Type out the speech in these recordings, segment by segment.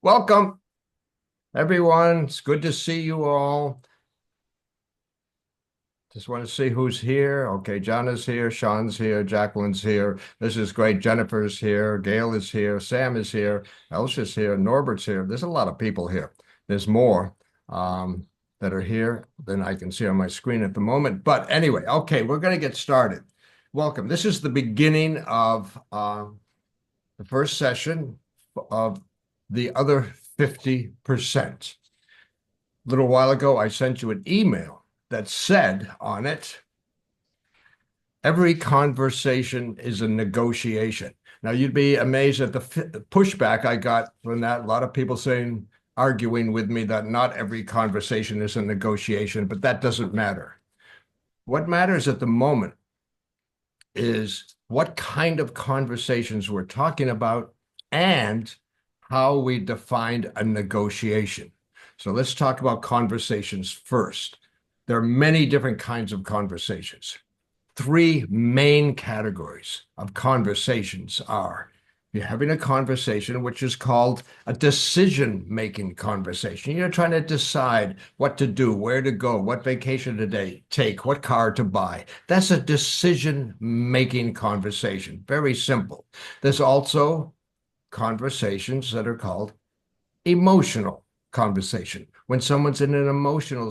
Welcome, everyone. It's good to see you all. Just want to see who's here. Okay, John is here, Sean's here, Jacqueline's here. This is great. Jennifer's here, Gail is here, Sam is here, Elsha's here, Norbert's here. There's a lot of people here. There's more that are here than I can see on my screen at the moment. But anyway, okay, we're going to get started. Welcome. This is the beginning of the first session of the other 50%. A little while ago, I sent you an email that said on it, every conversation is a negotiation. Now, you'd be amazed at the pushback I got from that. A lot of people arguing with me that not every conversation is a negotiation, but that doesn't matter. What matters at the moment is what kind of conversations we're talking about and how we defined a negotiation. So let's talk about conversations first. There are many different kinds of conversations. Three main categories of conversations are: you're having a conversation which is called a decision-making conversation. You're trying to decide what to do, where to go, what vacation to take, what car to buy. That's a decision-making conversation. Very simple. There's also conversations that are called emotional conversation, when someone's in an emotional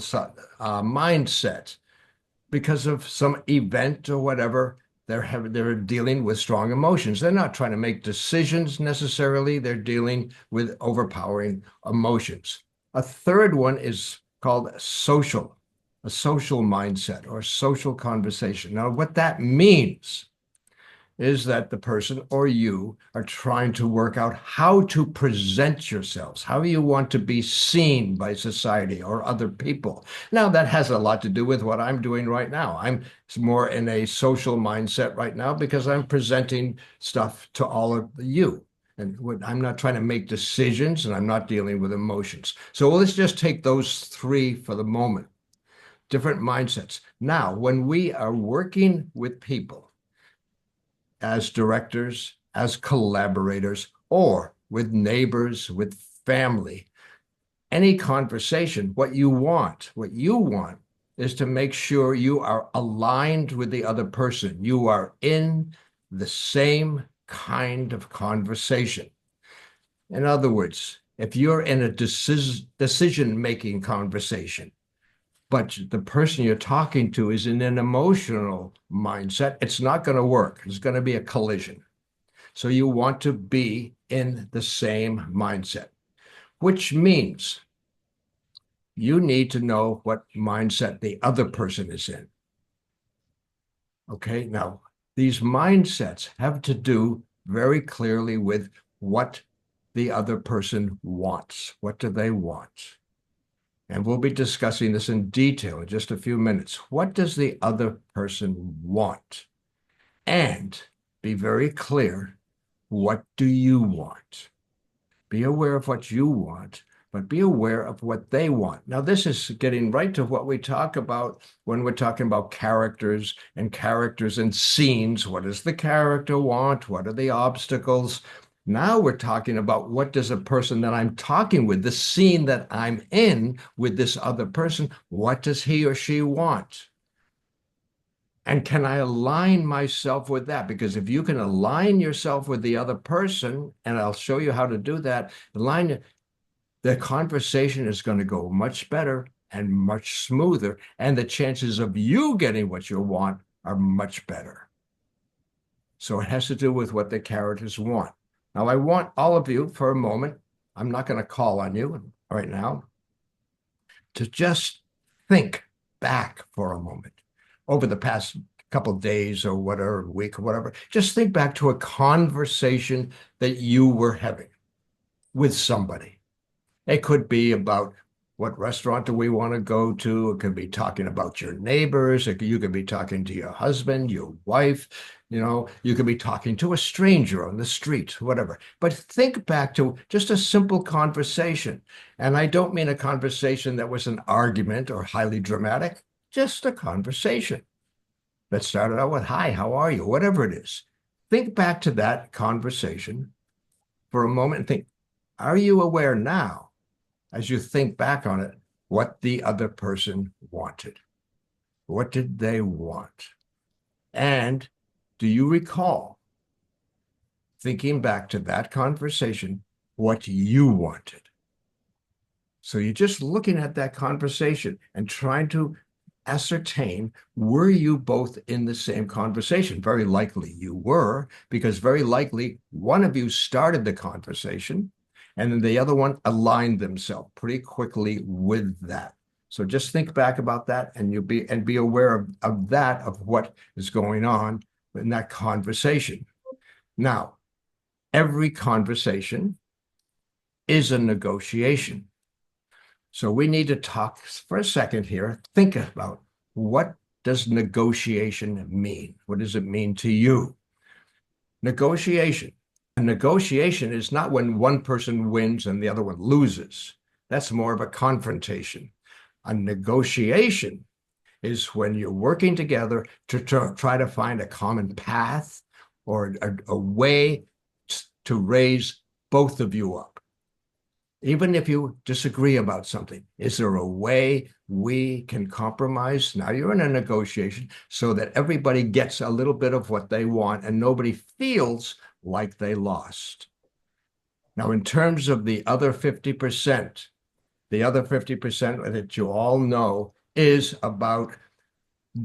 mindset because of some event or whatever. They're dealing with strong emotions. They're not trying to make decisions necessarily. They're dealing with overpowering emotions. A third one is called a social mindset or social conversation. Now, what that means is that the person or you are trying to work out how to present yourselves, how you want to be seen by society or other people. Now, that has a lot to do with what I'm doing right now. I'm more in a social mindset right now because I'm presenting stuff to all of you. And I'm not trying to make decisions, and I'm not dealing with emotions. So let's just take those three for the moment. Different mindsets. Now, when we are working with people, as directors, as collaborators, or with neighbors, with family, any conversation, what you want is to make sure you are aligned with the other person. You are in the same kind of conversation. In other words, if you're in a decision-making conversation, but the person you're talking to is in an emotional mindset, it's not going to work. There's going to be a collision. So you want to be in the same mindset, which means you need to know what mindset the other person is in. Okay, now these mindsets have to do very clearly with what the other person wants. What do they want? And we'll be discussing this in detail in just a few minutes. What does the other person want? And be very clear, what do you want? Be aware of what you want, but be aware of what they want. Now, this is getting right to what we talk about when we're talking about characters and scenes. What does the character want? What are the obstacles? Now we're talking about what does a person that I'm talking with, the scene that I'm in with this other person, what does he or she want? And can I align myself with that? Because if you can align yourself with the other person, and I'll show you how to do that, the conversation is going to go much better and much smoother, and the chances of you getting what you want are much better. So it has to do with what the characters want. Now, I want all of you for a moment, I'm not going to call on you right now, to just think back for a moment over the past couple of days or whatever, week or whatever. Just think back to a conversation that you were having with somebody. It could be about what restaurant do we want to go to? It could be talking about your neighbors. You could be talking to your husband, your wife, You could be talking to a stranger on the street, whatever. But think back to just a simple conversation. And I don't mean a conversation that was an argument or highly dramatic, just a conversation that started out with, hi, how are you? Whatever it is. Think back to that conversation for a moment and think, are you aware now, as you think back on it, what the other person wanted? What did they want? And do you recall, thinking back to that conversation, what you wanted? So you're just looking at that conversation and trying to ascertain, were you both in the same conversation? Very likely you were, because very likely one of you started the conversation and then the other one aligned themselves pretty quickly with that. So just think back about that and be aware of that, of what is going on in that conversation. Now, every conversation is a negotiation. So we need to talk for a second here. Think about, what does negotiation mean? What does it mean to you? Negotiation. A negotiation is not when one person wins and the other one loses. That's more of a confrontation. A negotiation is when you're working together to try to find a common path or a way to raise both of you up. Even if you disagree about something, is there a way we can compromise? Now you're in a negotiation so that everybody gets a little bit of what they want and nobody feels like they lost. Now, in terms of the other 50%, that you all know is about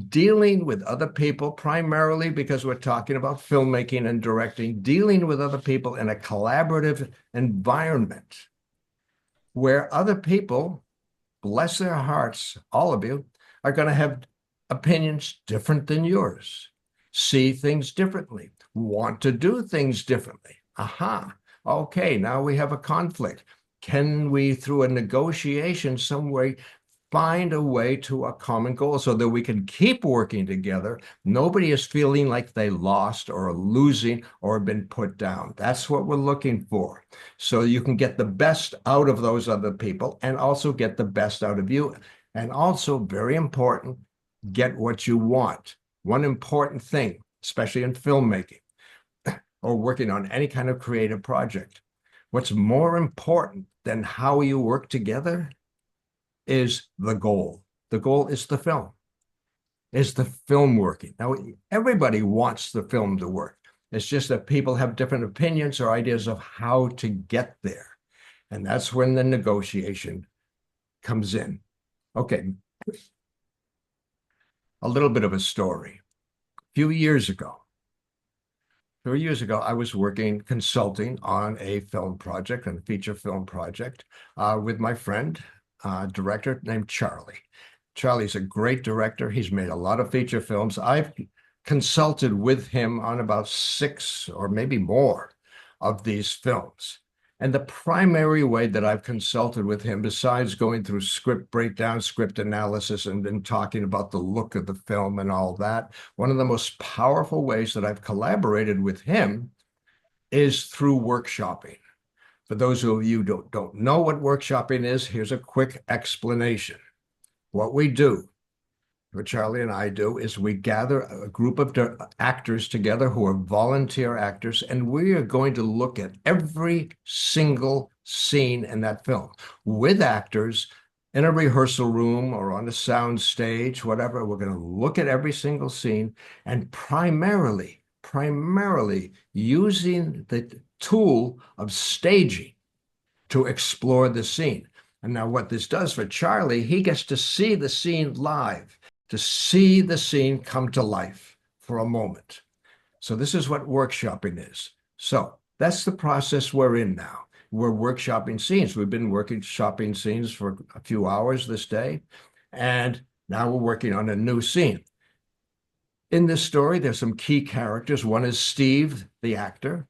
dealing with other people, primarily because we're talking about filmmaking and directing, dealing with other people in a collaborative environment where other people, bless their hearts, all of you, are going to have opinions different than yours, see things differently, want to do things differently. Aha. Okay, now we have a conflict. Can we, through a negotiation, some way, find a way to a common goal so that we can keep working together? Nobody is feeling like they lost or are losing or been put down. That's what we're looking for. So you can get the best out of those other people and also get the best out of you. And also, very important, get what you want. One important thing, especially in filmmaking or working on any kind of creative project, what's more important than how you work together is the goal. The goal is the film. Is the film working? Now, everybody wants the film to work. It's just that people have different opinions or ideas of how to get there. And that's when the negotiation comes in. Okay. A little bit of a story. A few years ago, I was consulting on a film project, on a feature film project, with my friend, director named Charlie. Charlie's a great director. He's made a lot of feature films. I've consulted with him on about 6 or maybe more of these films. And the primary way that I've consulted with him, besides going through script breakdown, script analysis, and then talking about the look of the film and all that, one of the most powerful ways that I've collaborated with him is through workshopping. For those of you who don't know what workshopping is, here's a quick explanation. What we do, what Charlie and I do, is we gather a group of actors together who are volunteer actors, and we are going to look at every single scene in that film with actors in a rehearsal room or on a sound stage, whatever. We're going to look at every single scene and primarily using the tool of staging to explore the scene. And now what this does for Charlie, he gets to see the scene live, to see the scene come to life for a moment. So this is what workshopping is. So that's the process we're in now. We're workshopping scenes. We've been workshopping scenes for a few hours this day, and now we're working on a new scene. In this story, there's some key characters. One is Steve, the actor,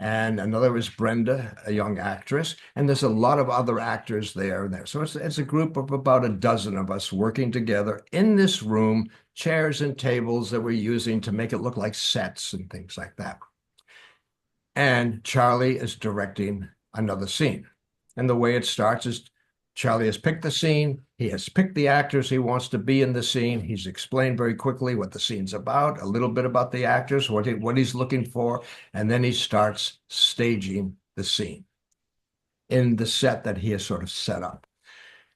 and another is Brenda, a young actress, and there's a lot of other actors there. So it's a group of about a dozen of us working together in this room, chairs and tables that we're using to make it look like sets and things like that. And Charlie is directing another scene. And the way it starts is Charlie has picked the scene. He has picked the actors he wants to be in the scene. He's explained very quickly what the scene's about, a little bit about the actors, what he's looking for, and then he starts staging the scene in the set that he has sort of set up.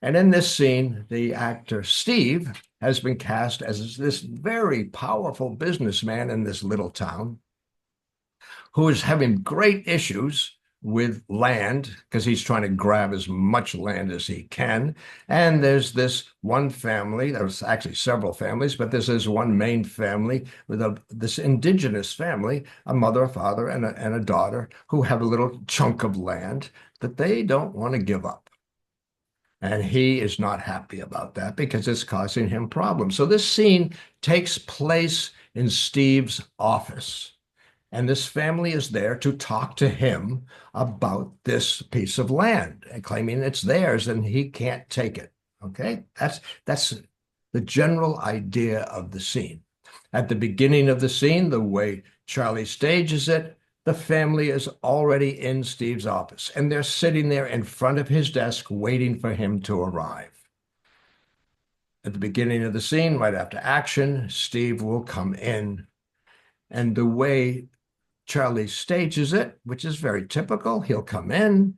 And in this scene, the actor Steve has been cast as this very powerful businessman in this little town who is having great issues with land because he's trying to grab as much land as he can. And there's this one family, there's actually several families, but this is one main family with this indigenous family, a mother, a father, and a daughter who have a little chunk of land that they don't want to give up. And he is not happy about that because it's causing him problems. So this scene takes place in Steve's office. And this family is there to talk to him about this piece of land and claiming it's theirs and he can't take it. Okay, that's the general idea of the scene. At the beginning of the scene, the way Charlie stages it, the family is already in Steve's office and they're sitting there in front of his desk waiting for him to arrive. At the beginning of the scene, right after action, Steve will come in, and the way Charlie stages it, which is very typical. He'll come in,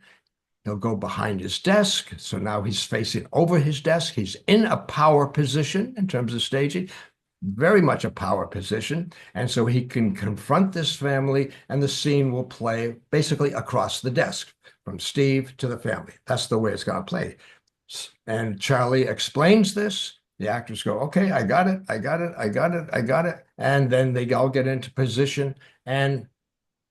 he'll go behind his desk. So now he's facing over his desk. He's in a power position in terms of staging, very much a power position. And so he can confront this family and the scene will play basically across the desk from Steve to the family. That's the way it's going to play. And Charlie explains this. The actors go, okay, I got it, I got it, I got it, I got it. And then they all get into position and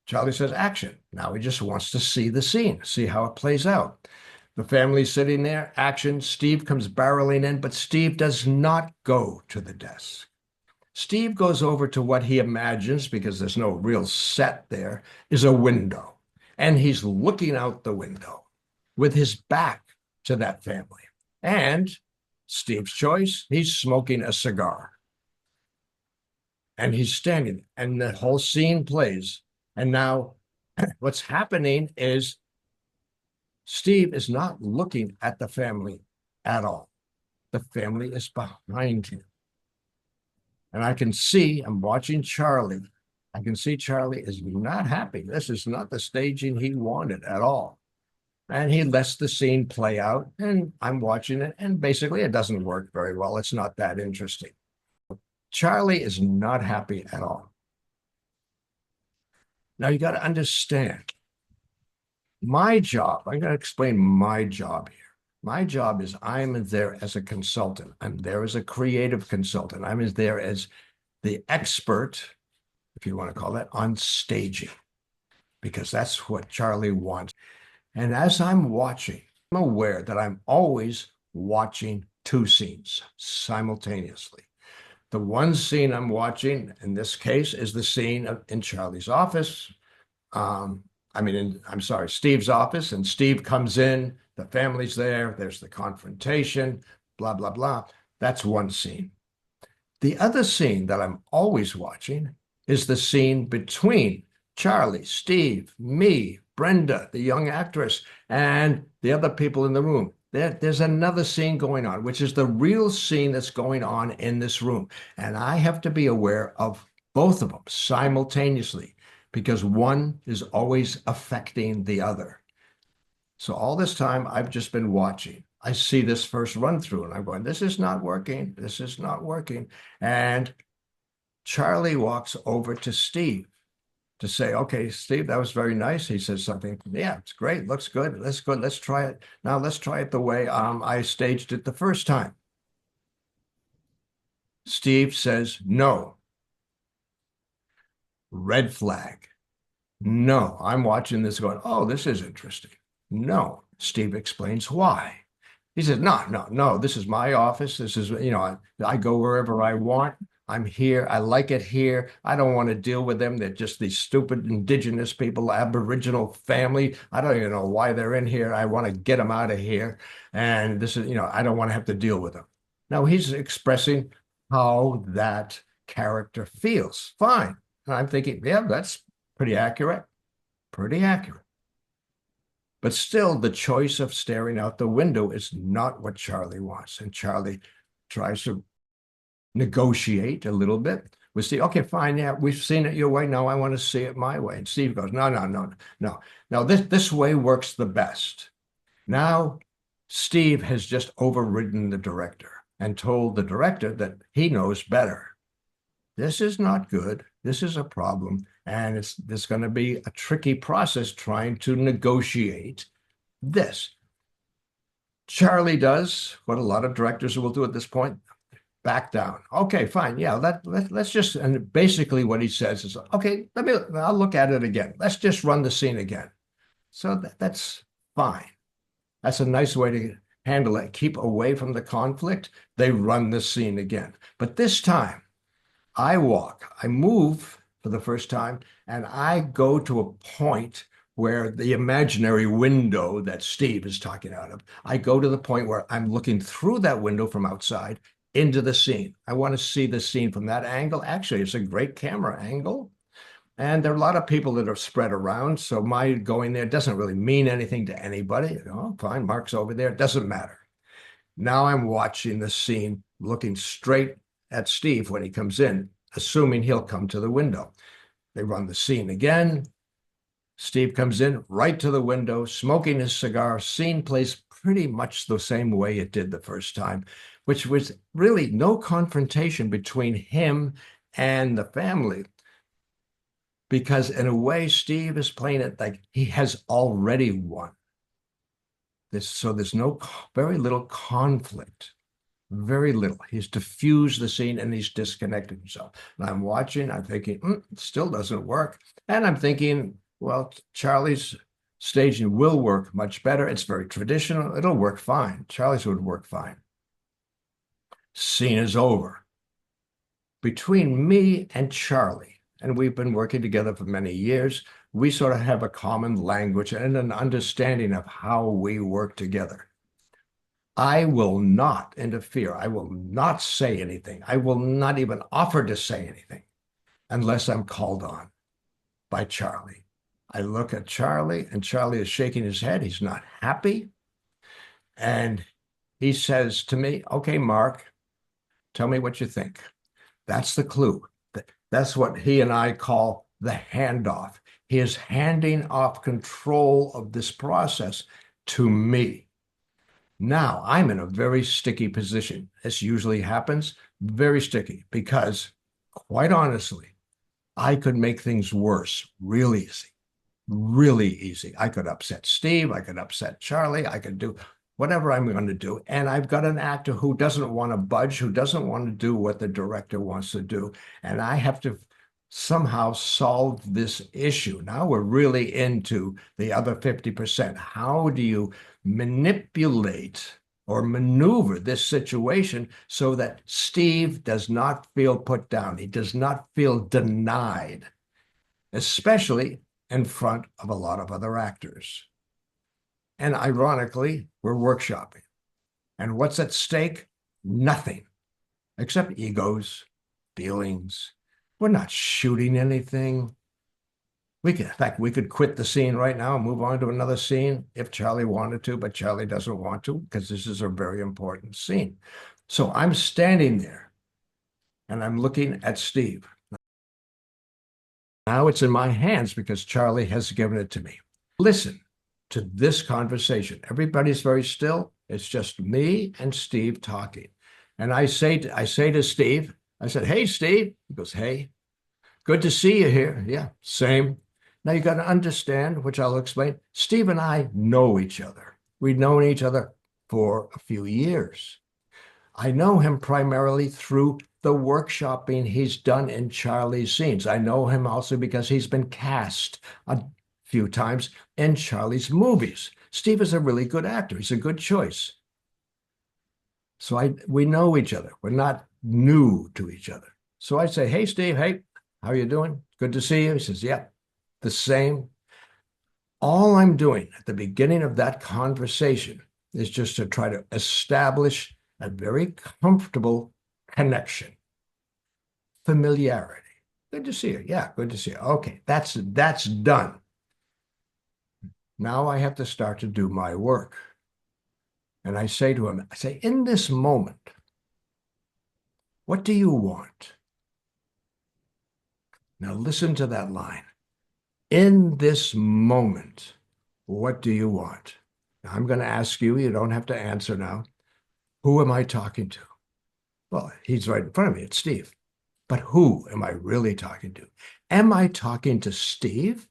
Charlie says, action. Now he just wants to see the scene, see how it plays out. The family's sitting there, action. Steve comes barreling in, but Steve does not go to the desk. Steve goes over to what he imagines, because there's no real set there, is a window. And he's looking out the window with his back to that family. And Steve's choice, he's smoking a cigar. And he's standing, and the whole scene plays. And now what's happening is Steve is not looking at the family at all. The family is behind him. And I can see, I'm watching Charlie. I can see Charlie is not happy. This is not the staging he wanted at all. And he lets the scene play out, and I'm watching it, and basically it doesn't work very well. It's not that interesting. Charlie is not happy at all. Now you got to understand, my job, I'm going to explain my job here. My job is I'm there as a consultant. I'm there as a creative consultant. I'm there as the expert, if you want to call that, on staging, because that's what Charlie wants. And as I'm watching, I'm aware that I'm always watching two scenes simultaneously. The one scene I'm watching in this case is the scene in Charlie's office. Steve's office, and Steve comes in, the family's there, there's the confrontation, blah, blah, blah. That's one scene. The other scene that I'm always watching is the scene between Charlie, Steve, me, Brenda, the young actress, and the other people in the room. There's another scene going on, which is the real scene that's going on in this room. And I have to be aware of both of them simultaneously, because one is always affecting the other. So all this time, I've just been watching. I see this first run through and I'm going, this is not working. This is not working. And Charlie walks over to Steve to say, okay, Steve, that was very nice. He says something, yeah, it's great, looks good, let's go, let's try it. Now let's try it the way I staged it the first time. Steve says, no. Red flag. No, I'm watching this going, oh, this is interesting. No, Steve explains why. He says, no, this is my office. This is, I go wherever I want. I'm here. I like it here. I don't want to deal with them. They're just these stupid indigenous people, Aboriginal family. I don't even know why they're in here. I want to get them out of here. And this is, I don't want to have to deal with them. Now he's expressing how that character feels. Fine. And I'm thinking, yeah, that's pretty accurate. Pretty accurate. But still, the choice of staring out the window is not what Charlie wants. And Charlie tries to negotiate a little bit with Steve. Okay, fine. Yeah, we've seen it your way. Now I want to see it my way. And Steve goes, no, no, no, no. Now this way works the best. Now Steve has just overridden the director and told the director that he knows better. This is not good. This is a problem. And there's going to be a tricky process trying to negotiate this. Charlie does what a lot of directors will do at this point, back down. Okay, fine. Yeah, let's just, and basically what he says is, okay, I'll look at it again. Let's just run the scene again. So that's fine. That's a nice way to handle it. Keep away from the conflict. They run the scene again. But this time, I move for the first time, and I go to a point where the imaginary window that Steve is talking out of, I go to the point where I'm looking through that window from outside into the scene. I want to see the scene from that angle. Actually, it's a great camera angle. And there are a lot of people that are spread around. So my going there doesn't really mean anything to anybody. Oh, fine, Mark's over there. It doesn't matter. Now I'm watching the scene, looking straight at Steve when he comes in, assuming he'll come to the window. They run the scene again. Steve comes in right to the window, smoking his cigar. Scene plays pretty much the same way it did the first time, which was really no confrontation between him and the family. Because in a way, Steve is playing it like he has already won. So there's very little conflict. Very little. He's diffused the scene and he's disconnected himself. And I'm watching, I'm thinking, it still doesn't work. And I'm thinking, well, Charlie's staging will work much better. It's very traditional. It'll work fine. Charlie's would work fine. Scene is over. Between me and Charlie, and we've been working together for many years, we sort of have a common language and an understanding of how we work together. I will not interfere. I will not say anything. I will not even offer to say anything unless I'm called on by Charlie. I look at Charlie, and Charlie is shaking his head. He's not happy. And he says to me, okay, Mark, tell me what you think. That's the clue. That's what he and I call the handoff. He is handing off control of this process to me. Now I'm in a very sticky position. This usually happens, very sticky, because quite honestly, I could make things worse real easy, really easy. I could upset Steve. I could upset Charlie. I could do whatever I'm going to do. And I've got an actor who doesn't want to budge, who doesn't want to do what the director wants to do. And I have to somehow solve this issue. Now we're really into the other 50%. How do you manipulate or maneuver this situation so that Steve does not feel put down? He does not feel denied, especially in front of a lot of other actors. And ironically, we're workshopping. And what's at stake? Nothing, except egos, feelings. We're not shooting anything. In fact, we could quit the scene right now and move on to another scene if Charlie wanted to, but Charlie doesn't want to because this is a very important scene. So I'm standing there and I'm looking at Steve. Now it's in my hands because Charlie has given it to me. Listen to this conversation. Everybody's very still. It's just me and Steve talking. And I say to Steve, I said, hey, Steve. He goes, hey, good to see you here. Yeah, same. Now you got to understand, which I'll explain. Steve and I know each other. We've known each other for a few years. I know him primarily through the workshopping he's done in Charlie's scenes. I know him also because he's been cast a few times in Charlie's movies. Steve is a really good actor. He's a good choice. So we know each other. We're not new to each other. So I say, hey, Steve, hey, how you doing? Good to see you. He says, yeah, the same. All I'm doing at the beginning of that conversation is just to try to establish a very comfortable connection, familiarity. Good to see you. Yeah, good to see you. Okay, that's done. Now I have to start to do my work. And I say to him, I say, in this moment, what do you want? Now listen to that line. In this moment, what do you want? Now, I'm going to ask you, you don't have to answer now. Who am I talking to? Well, he's right in front of me. It's Steve. But who am I really talking to? Am I talking to Steve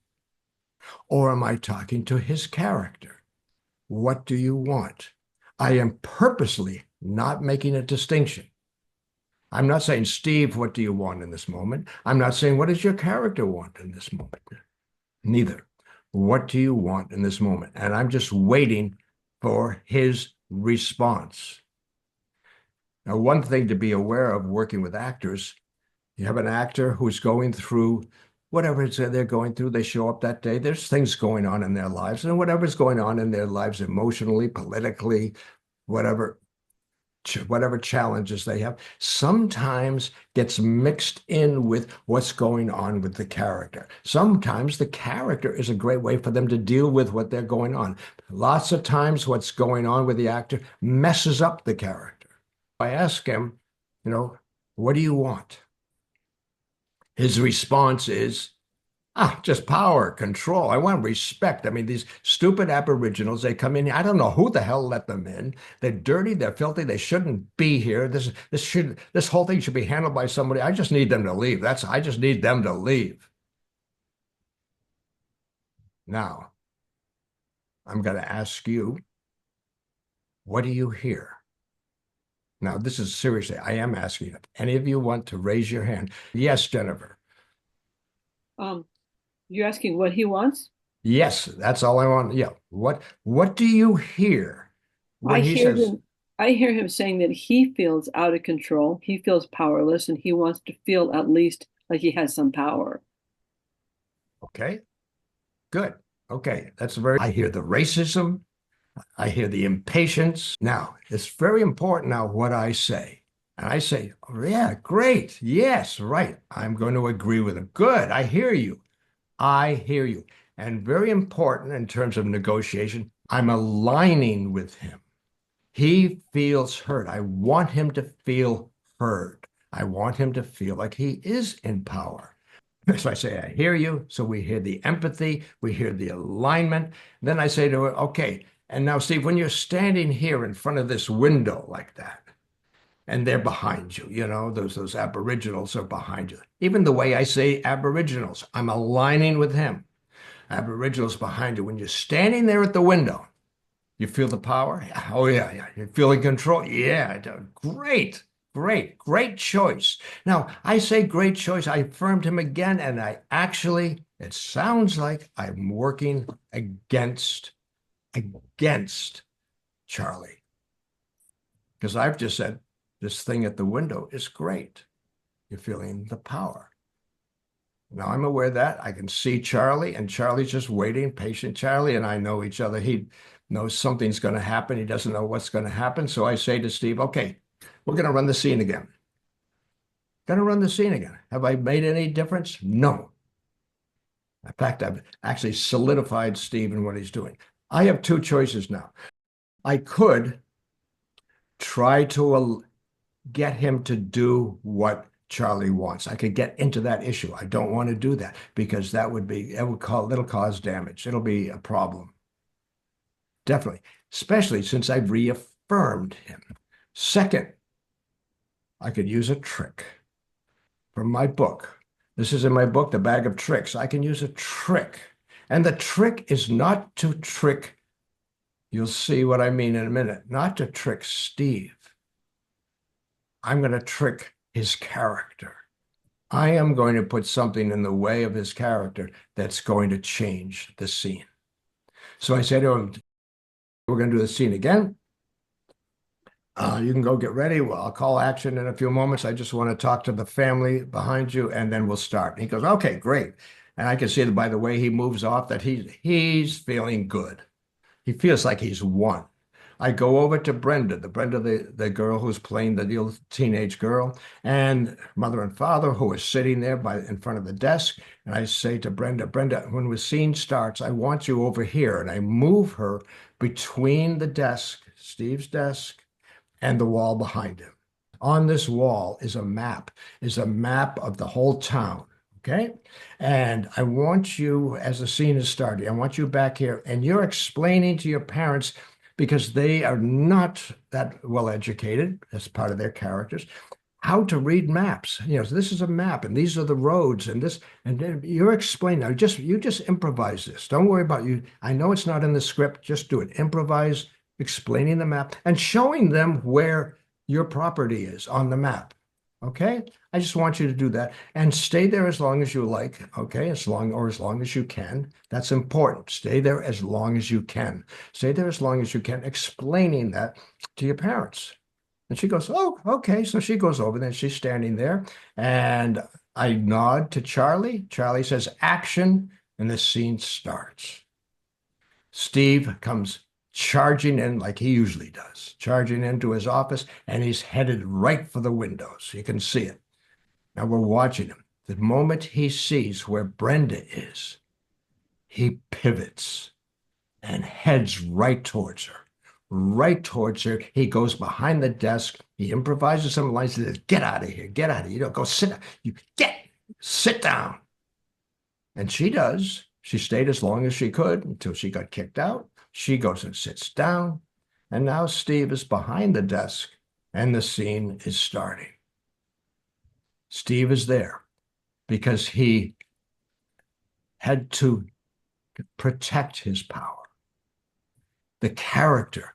or am I talking to his character? What do you want? I am purposely not making a distinction. I'm not saying, Steve, what do you want in this moment? I'm not saying, what does your character want in this moment? Neither. What do you want in this moment? And I'm just waiting for his response. Now, one thing to be aware of working with actors, you have an actor who's going through whatever it is they're going through. They show up that day. There's things going on in their lives, and whatever's going on in their lives emotionally, politically, whatever challenges they have, sometimes gets mixed in with what's going on with the character. Sometimes the character is a great way for them to deal with what they're going on. Lots of times what's going on with the actor messes up the character. I ask him, what do you want? His response is, just power, control. I want respect. I mean, these stupid Aboriginals, they come in here. I don't know who the hell let them in. They're dirty, they're filthy, they shouldn't be here. This whole thing should be handled by somebody. I just need them to leave. I just need them to leave. Now, I'm going to ask you, what do you hear? Now, this is seriously, I am asking you. Any of you want to raise your hand? Yes, Jennifer. You're asking what he wants? Yes, that's all I want. Yeah. What do you hear I when he hear says, him I hear him saying that he feels out of control, he feels powerless, and he wants to feel at least like he has some power. okay, good. Okay, I hear the racism. I hear the impatience. Now, it's very important now what I say. And I say, oh, yeah, great. Yes, right. I'm going to agree with him. Good. I hear you. I hear you. And very important in terms of negotiation, I'm aligning with him. He feels heard. I want him to feel heard. I want him to feel like he is in power. So I say, I hear you. So we hear the empathy, we hear the alignment. Then I say to her, okay, and now, Steve, when you're standing here in front of this window like that, and they're behind you, those Aboriginals are behind you. Even the way I say Aboriginals, I'm aligning with him. Aboriginals behind you. When you're standing there at the window, you feel the power? Oh, yeah, yeah. You're feeling control? Yeah, great. Great choice. Now, I say great choice. I affirmed him again, and it sounds like I'm working against Charlie. Because I've just said this thing at the window is great. You're feeling the power. Now I'm aware of that. I can see Charlie, and Charlie's just waiting, patient Charlie, and I know each other. He knows something's going to happen. He doesn't know what's going to happen. So I say to Steve, okay, we're going to run the scene again. Going to run the scene again. Have I made any difference? No. In fact, I've actually solidified Steve in what he's doing. I have two choices now. I could try to get him to do what Charlie wants. I could get into that issue. I don't want to do that because it'll cause damage. It'll be a problem. Definitely, especially since I've reaffirmed him. Second, I could use a trick from my book. This is in my book, The Bag of Tricks. I can use a trick. And the trick is not to trick, you'll see what I mean in a minute, not to trick Steve. I'm going to trick his character. I am going to put something in the way of his character that's going to change the scene. So I said to him, we're going to do the scene again. You can go get ready. Well, I'll call action in a few moments. I just want to talk to the family behind you, and then we'll start." And he goes, "Okay, great." And I can see that by the way he moves off that he's feeling good. He feels like he's won. I go over to Brenda, the girl who's playing the little teenage girl, and mother and father who are sitting there in front of the desk. And I say to Brenda, "Brenda, when the scene starts, I want you over here." And I move her between the desk, Steve's desk, and the wall behind him. On this wall is a map of the whole town. Okay. And I want you, as the scene is starting, I want you back here, and you're explaining to your parents, because they are not that well educated as part of their characters, how to read maps. So this is a map, and these are the roads, and this, and then you're explaining. You just improvise this. Don't worry about you. I know it's not in the script. Just do it. Improvise, explaining the map and showing them where your property is on the map. Okay? I just want you to do that and stay there as long as you like. Okay? As long as you can. That's important. Stay there as long as you can. Stay there as long as you can, explaining that to your parents. And she goes, "Oh, okay." So she goes over there and she's standing there. And I nod to Charlie. Charlie says, "Action." And the scene starts. Steve comes charging in like he usually does, charging into his office, and he's headed right for the windows. You can see it. Now we're watching him. The moment he sees where Brenda is, he pivots and heads right towards her. Right towards her. He goes behind the desk. He improvises some lines. He says, "Get out of here. Get out of here. You don't go sit down. Sit down." And she does. She stayed as long as she could until she got kicked out. She goes and sits down. And now Steve is behind the desk and the scene is starting. Steve is there because he had to protect his power. The character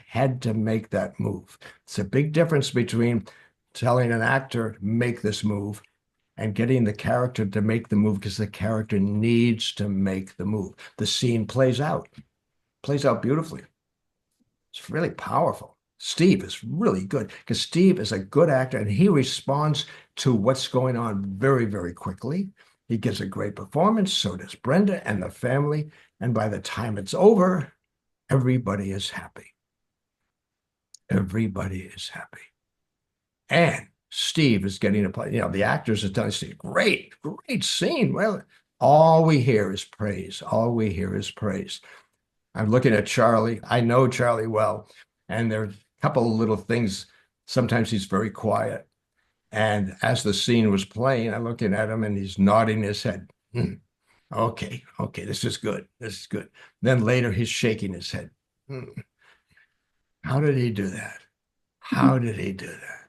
had to make that move. It's a big difference between telling an actor, "Make this move," and getting the character to make the move, because the character needs to make the move. The scene plays out beautifully. It's really powerful. Steve is really good because Steve is a good actor and he responds to what's going on very, very quickly. He gives a great performance. So does Brenda and the family. And by the time it's over, everybody is happy. Everybody is happy. And Steve is getting a play. The actors are telling Steve, "Great, great scene." Well, all we hear is praise. All we hear is praise. I'm looking at Charlie. I know Charlie well. And there are a couple of little things. Sometimes he's very quiet. And as the scene was playing, I'm looking at him and he's nodding his head. Okay, this is good. This is good. Then later he's shaking his head. How did he do that? How did he do that?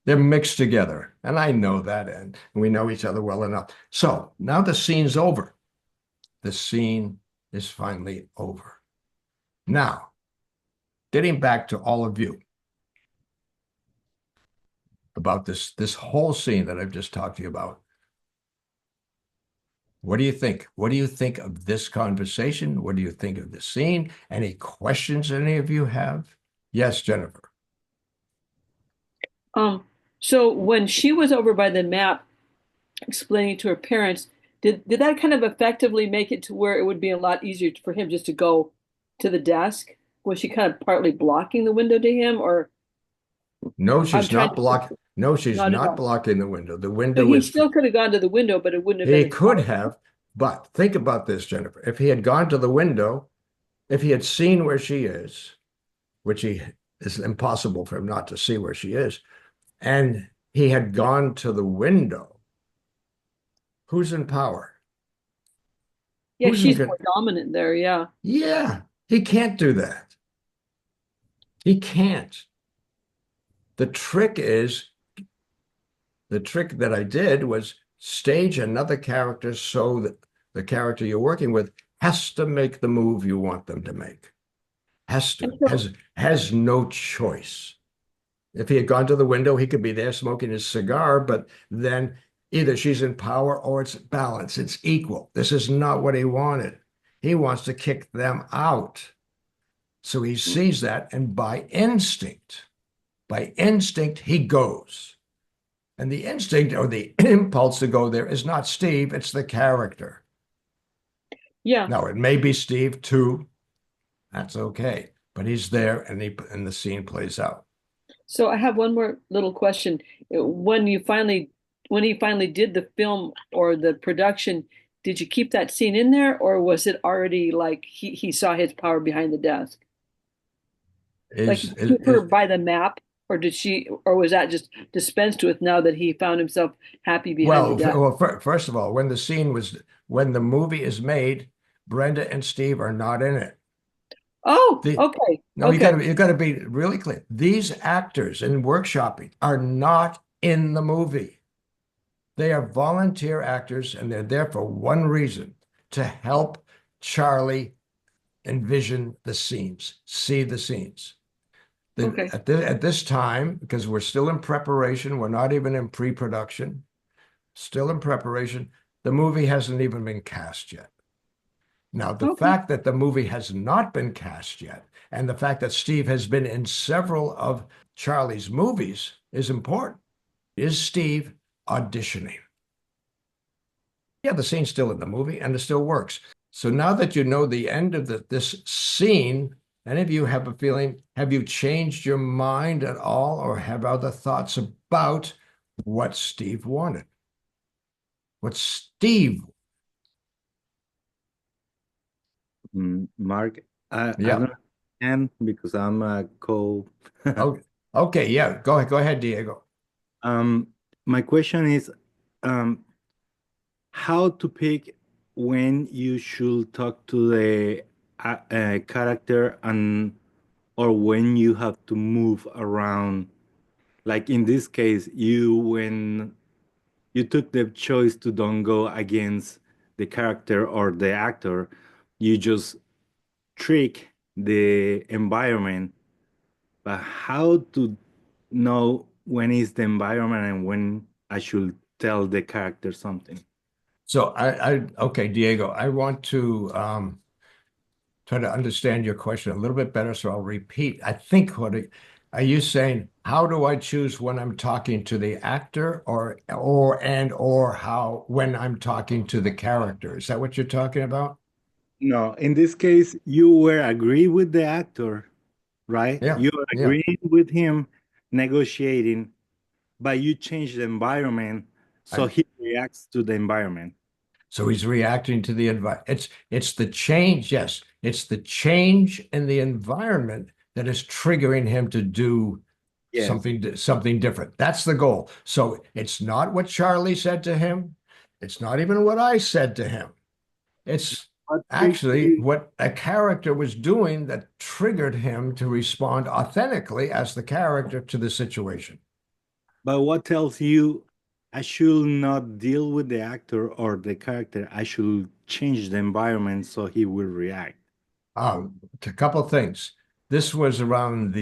They're mixed together. And I know that, and we know each other well enough. So now the scene's over. The scene is finally over. Now, getting back to all of you about this whole scene that I've just talked to you about. What do you think? What do you think of this conversation? What do you think of the scene? Any questions any of you have? Yes, Jennifer. So when she was over by the map explaining to her parents, did that kind of effectively make it to where it would be a lot easier for him just to go to the desk? Was she kind of partly blocking the window to him, or No, I'm she's trying not to blocking. No, she's not at not all. blocking the window. The So window he is, still could have gone to the window, but it wouldn't have he been as could powerful. have, but think about this, Jennifer. If he had gone to the window, if he had seen where she is, which he is impossible for him not to see where she is, and he had gone to the window, who's in power? Yeah, Who's in she's good? more dominant there. Yeah. Yeah, he can't do that. He can't. The trick is, the trick that I did was stage another character so that the character you're working with has to make the move you want them to make. Has And to, so, has no choice. If he had gone to the window, he could be there smoking his cigar, but then either she's in power or it's balanced, it's equal. This is not what he wanted. He wants to kick them out. So he sees that, and by instinct, he goes. And the instinct or the impulse to go there is not Steve, it's the character. Yeah. Now, it may be Steve too. That's okay. But he's there and the scene plays out. So I have one more little question. When he finally did the film or the production, did you keep that scene in there, or was it already like he saw his power behind the desk? Like, Is, did he is, keep her is by the map, or was that just dispensed with now that he found himself happy behind the desk? first of all, when the movie is made, Brenda and Steve are not in it. Oh, The, okay, no, okay, you gotta be really clear. These actors in workshopping are not in the movie. They are volunteer actors, and they're there for one reason, to help Charlie envision the scenes, see the scenes. okay, At this time, because we're still in preparation, we're not even in pre-production, still in preparation, the movie hasn't even been cast yet. Now, the okay. fact that the movie has not been cast yet, and the fact that Steve has been in several of Charlie's movies is important. Is Steve auditioning? Yeah, the scene's still in the movie and it still works. So now that you know the end of this scene, any of you have a feeling, have you changed your mind at all or have other thoughts about what Steve wanted? What Steve, Mark, I yeah. don't understand because I'm a co. Oh, okay, yeah. Go ahead, Diego. Um, my question is, um, how to pick when you should talk to the character and or when you have to move around. Like in this case, when you took the choice to don't go against the character or the actor, you just trick the environment. But how to know when is the environment and when I should tell the character something? So okay, Diego, I want to try to understand your question a little bit better. So I'll repeat. I think are you saying, how do I choose when I'm talking to the actor or how when I'm talking to the character? Is that what you're talking about? No, in this case, you were agree with the actor, right? Yeah, You yeah. agreed with him negotiating, but you change the environment so I, he reacts to the environment. so he's reacting to the environment. It's the change. Yes, it's the change in the environment that is triggering him to do Yes. something different. That's the goal. So it's not what Charlie said to him. It's not even what I said to him. It's What tricks actually you, what a character was doing that triggered him to respond authentically as the character to the situation. but what tells you I should not deal with the actor or the character? I should change the environment so he will react. A couple of things. This was around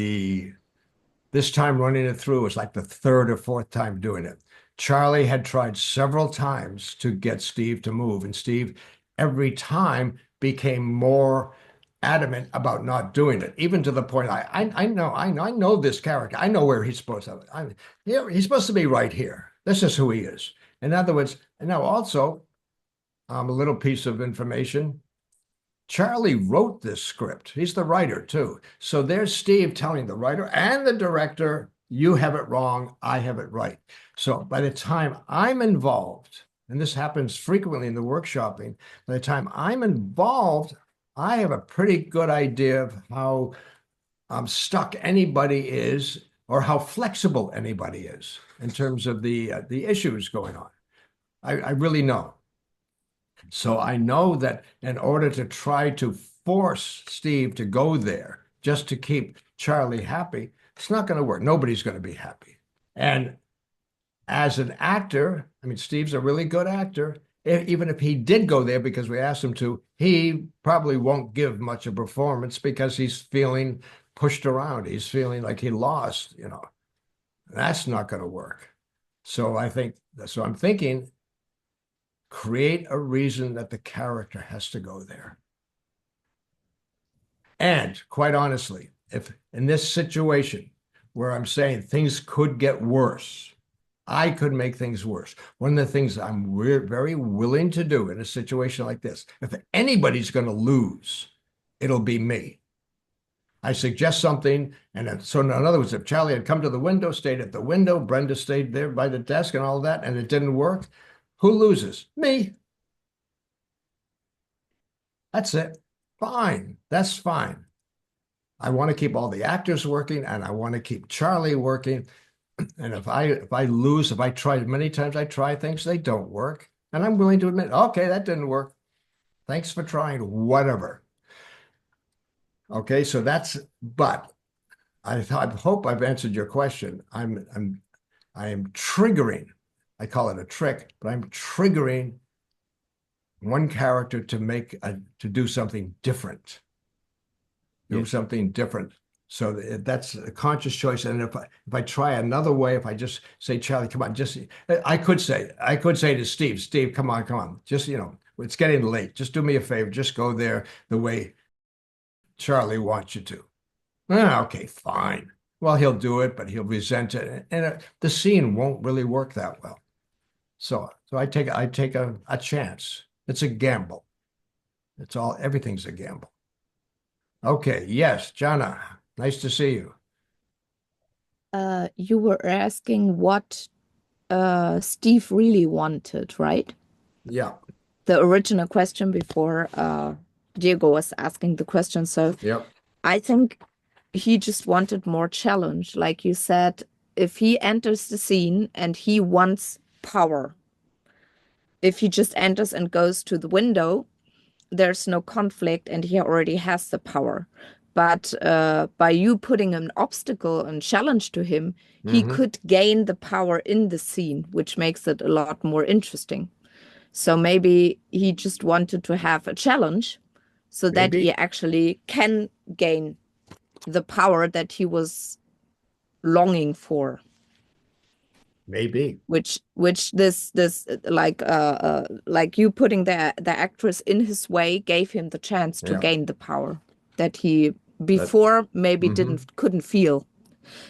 this time running it through was like the third or fourth time doing it. Charlie had tried several times to get Steve to move, and Steve every time became more adamant about not doing it, even to the point I know this character. I know where he's supposed to. He's supposed to be right here. This is who he is. In other words, and now also a little piece of information. Charlie wrote this script. He's the writer too. So there's Steve telling the writer and the director, you have it wrong, I have it right. So by the time I'm involved, and this happens frequently in the workshopping, by the time I'm involved, I have a pretty good idea of how stuck anybody is or how flexible anybody is in terms of the issues going on. I really know. So I know that in order to try to force Steve to go there just to keep Charlie happy, it's not going to work. Nobody's going to be happy. And as an actor, I mean, Steve's a really good actor. Even if he did go there because we asked him to, he probably won't give much of a performance because he's feeling pushed around. He's feeling like he lost, you know. That's not going to work. So I'm thinking create a reason that the character has to go there. And quite honestly, if in this situation where I'm saying things could get worse, I could make things worse. One of the things I'm very willing to do in a situation like this, if anybody's going to lose, it'll be me. I suggest something, and so in other words, if Charlie had come to the window, stayed at the window, Brenda stayed there by the desk and all that, and it didn't work, who loses? Me. That's it. Fine. That's fine. I want to keep all the actors working, and I want to keep Charlie working. And if I lose, if I try many times, I try things, they don't work. And I'm willing to admit, okay, that didn't work. Thanks for trying, whatever. Okay, so but I hope I've answered your question. I am triggering, I call it a trick, but I'm triggering one character to do something different. Do something different. So that's a conscious choice. And if I try another way, if I just say, Charlie, come on, I could say to Steve, come on, just, it's getting late. Just do me a favor. Just go there the way Charlie wants you to. Okay, fine. Well, he'll do it, but he'll resent it. And the scene won't really work that well. So I take a chance. It's a gamble. Everything's a gamble. Okay, yes, Jana, nice to see you. You were asking what Steve really wanted, right? Yeah. The original question before Diego was asking the question. So Yep. I think he just wanted more challenge. Like you said, if he enters the scene and he wants power, if he just enters and goes to the window, there's no conflict and he already has the power. But by you putting an obstacle and challenge to him, he could gain the power in the scene, which makes it a lot more interesting. So maybe he just wanted to have a challenge so that he actually can gain the power that he was longing for. Maybe. Which this like you putting the actress in his way gave him the chance to gain the power that he before maybe couldn't feel.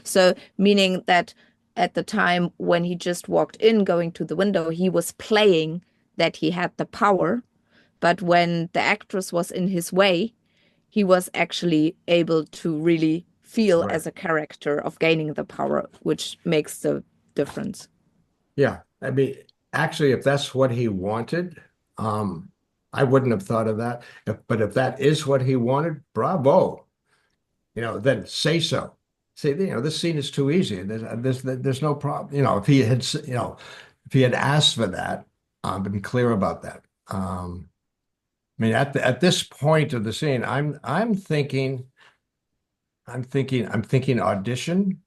So meaning that at the time when he just walked in going to the window, he was playing that he had the power, but when the actress was in his way, he was actually able to really feel as a character of gaining the power, which makes the difference. Yeah, I mean, actually, if that's what he wanted, I wouldn't have thought of that. But if that is what he wanted, bravo. Then say so. Say, this scene is too easy. There's no problem. If he had asked for that, been clear about that. I mean, at this point of the scene, I'm thinking audition,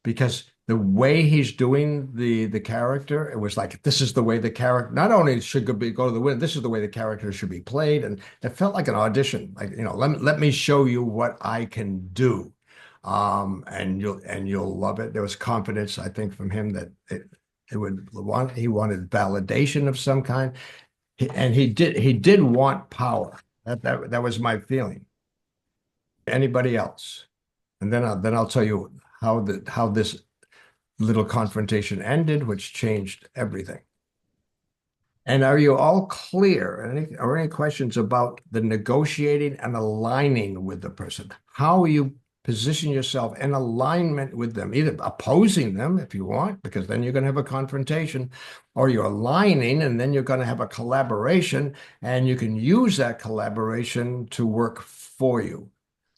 because the way he's doing the character, it was like, this is the way the character not only should go to the win, this is the way the character should be played. And it felt like an audition, like, let me show you what I can do. And you'll love it. There was confidence, I think, from him that he wanted validation of some kind. And he did want power. That was my feeling. Anybody else? And then I'll tell you how this little confrontation ended, which changed everything. And are you all clear? Any questions about the negotiating and aligning with the person? How you position yourself in alignment with them, either opposing them if you want, because then you're going to have a confrontation, or you're aligning and then you're going to have a collaboration, and you can use that collaboration to work for you.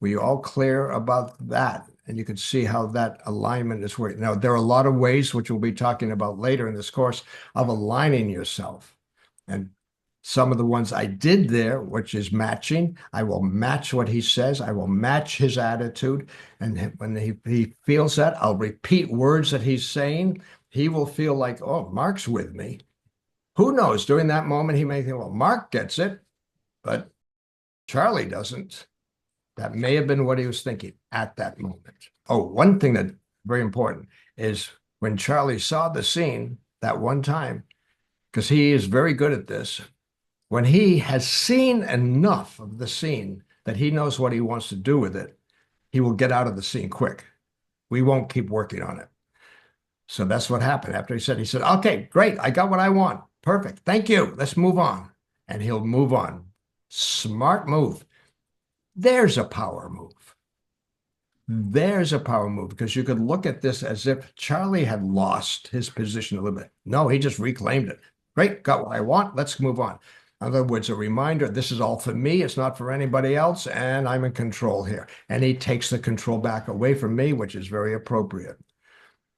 Were you all clear about that? And you can see how that alignment is working. Now, there are a lot of ways, which we'll be talking about later in this course, of aligning yourself. And some of the ones I did there, which is matching. I will match what he says. I will match his attitude. And when he feels that, I'll repeat words that he's saying. He will feel like, oh, Mark's with me. Who knows? During that moment, he may think, well, Mark gets it, but Charlie doesn't. That may have been what he was thinking at that moment. Oh, one thing that's very important is when Charlie saw the scene that one time, because he is very good at this, when he has seen enough of the scene that he knows what he wants to do with it, he will get out of the scene quick. We won't keep working on it. So that's what happened. After he said, okay, great. I got what I want. Perfect. Thank you. Let's move on. And he'll move on. Smart move. There's a power move. There's a power move, because you could look at this as if Charlie had lost his position a little bit. No, he just reclaimed it. Great, got what I want. Let's move on. In other words, a reminder, this is all for me. It's not for anybody else, and I'm in control here. And he takes the control back away from me, which is very appropriate.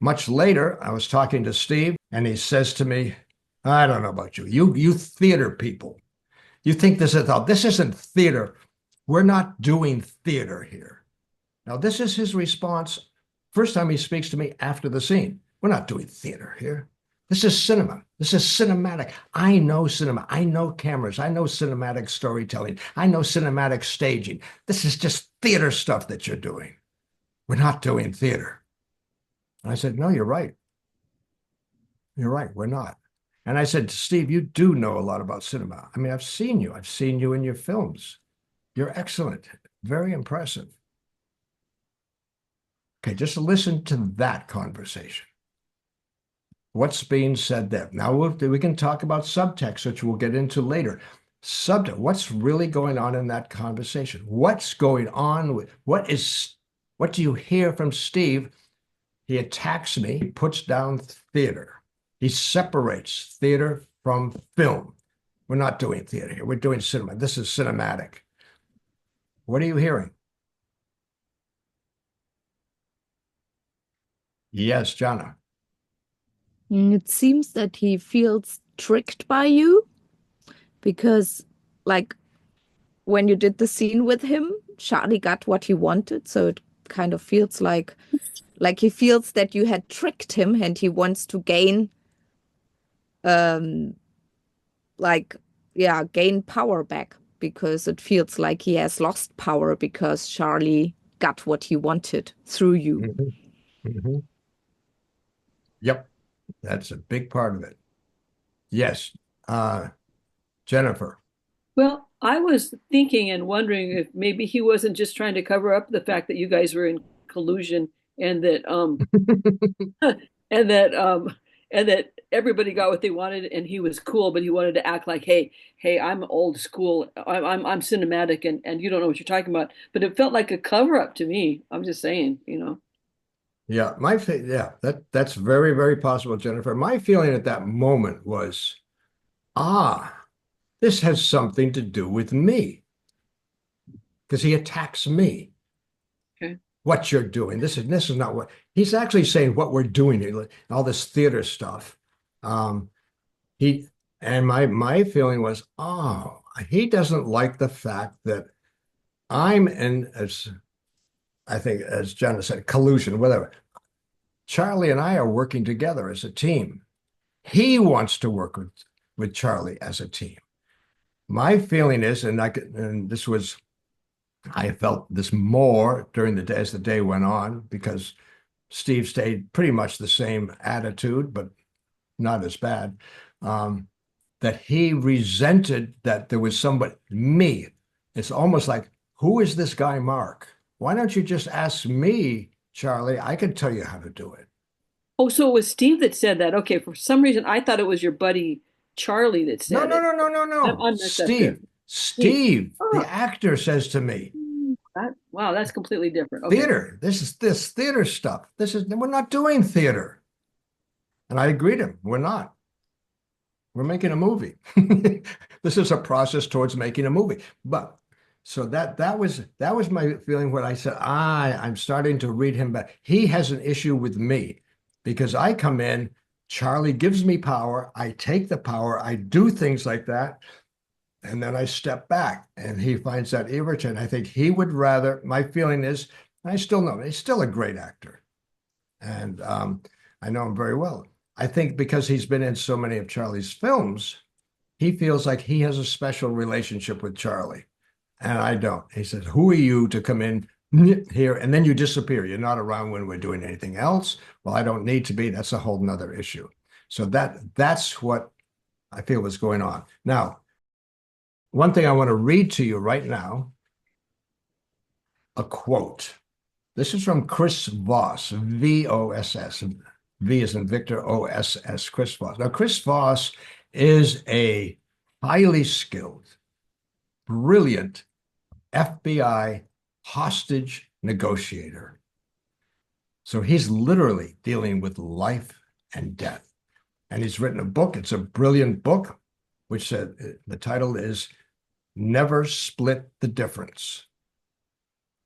Much later, I was talking to Steve, and he says to me, I don't know about you. You theater people. You think this isn't theater. We're not doing theater here. Now, this is his response. First time he speaks to me after the scene. We're not doing theater here. This is cinema. This is cinematic. I know cinema. I know cameras. I know cinematic storytelling. I know cinematic staging. This is just theater stuff that you're doing. We're not doing theater. And I said, no, you're right. You're right. We're not. And I said, Steve, you do know a lot about cinema. I mean, I've seen you. I've seen you in your films. You're excellent. Very impressive. Okay, just listen to that conversation. What's being said there? Now we can talk about subtext, which we'll get into later. Subtext, what's really going on in that conversation? What's going on with, what do you hear from Steve? He attacks me, he puts down theater. He separates theater from film. We're not doing theater here, we're doing cinema. This is cinematic. What are you hearing? Yes, Jana. It seems that he feels tricked by you because, like, when you did the scene with him, Charlie got what he wanted. So it kind of feels like he feels that you had tricked him and he wants to gain, gain power back, because it feels like he has lost power because Charlie got what he wanted through you. Mm-hmm. Mm-hmm. Yep, that's a big part of it. Yes, Jennifer. Well, I was thinking and wondering if maybe he wasn't just trying to cover up the fact that you guys were in collusion, and that and that everybody got what they wanted and he was cool, but he wanted to act like, hey, I'm old school, I'm cinematic, and you don't know what you're talking about. But it felt like a cover up to me. I'm just saying, Yeah, that's very, very possible, Jennifer. My feeling at that moment was, this has something to do with me, because he attacks me. Okay. What you're doing, this is not what he's actually saying. What we're doing, all this theater stuff. My feeling was, he doesn't like the fact that I'm in, as I think, as Jenna said, collusion, whatever. Charlie and I are working together as a team. He wants to work with Charlie as a team. My feeling is, I felt this more during the day as the day went on, because Steve stayed pretty much the same attitude, but not as bad, that he resented that there was me. It's almost like, who is this guy, Mark? Why don't you just ask me, Charlie? I can tell you how to do it. Oh, so it was Steve that said that. Okay, for some reason I thought it was your buddy Charlie that said it. No. Steve, the actor, says to me. Wow, that's completely different. Okay. Theater. This theater stuff. We're not doing theater. And I agreed with him. We're not. We're making a movie. This is a process towards making a movie. But so that was my feeling when I said, I'm starting to read him back. He has an issue with me, because I come in, Charlie gives me power, I take the power, I do things like that, and then I step back, and he finds that irritant. I think he would rather, my feeling is, I still know, he's still a great actor. And I know him very well. I think because he's been in so many of Charlie's films, he feels like he has a special relationship with Charlie. And I don't. He says, who are you to come in here and then you disappear? You're not around when we're doing anything else. Well, I don't need to be. That's a whole nother issue. So that's what I feel was going on. Now, one thing I want to read to you right now a quote. This is from Chris Voss, V-O-S-S. V is in Victor, O-S-S, Chris Voss. Now, Chris Voss is a highly skilled, brilliant FBI hostage negotiator. So he's literally dealing with life and death. And he's written a book. It's a brilliant book, which said the title is Never Split the Difference.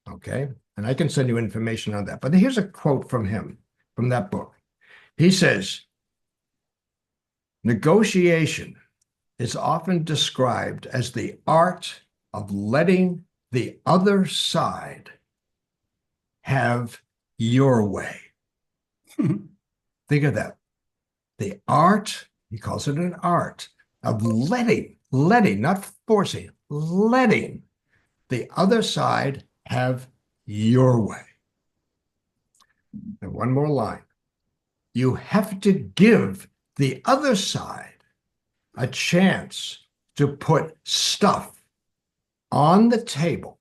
Okay. And I can send you information on that. But here's a quote from him, from that book. He says, negotiation is often described as the art of letting the other side have your way. Think of that. The art, he calls it an art, of letting, not forcing, letting the other side have your way. And one more line. You have to give the other side a chance to put stuff on the table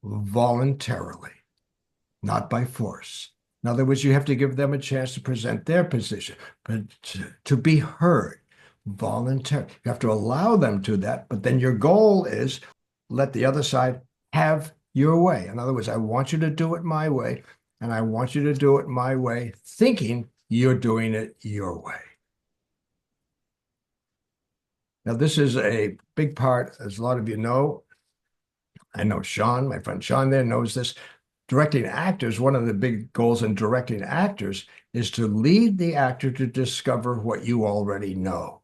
voluntarily, not by force. In other words, you have to give them a chance to present their position, but to be heard voluntarily. You have to allow them to that, but then your goal is let the other side have your way. In other words, I want you to do it my way, and I want you to do it my way, thinking you're doing it your way. Now, this is a big part, as a lot of you know. I know Sean, my friend Sean there knows this. Directing actors, one of the big goals in directing actors is to lead the actor to discover what you already know.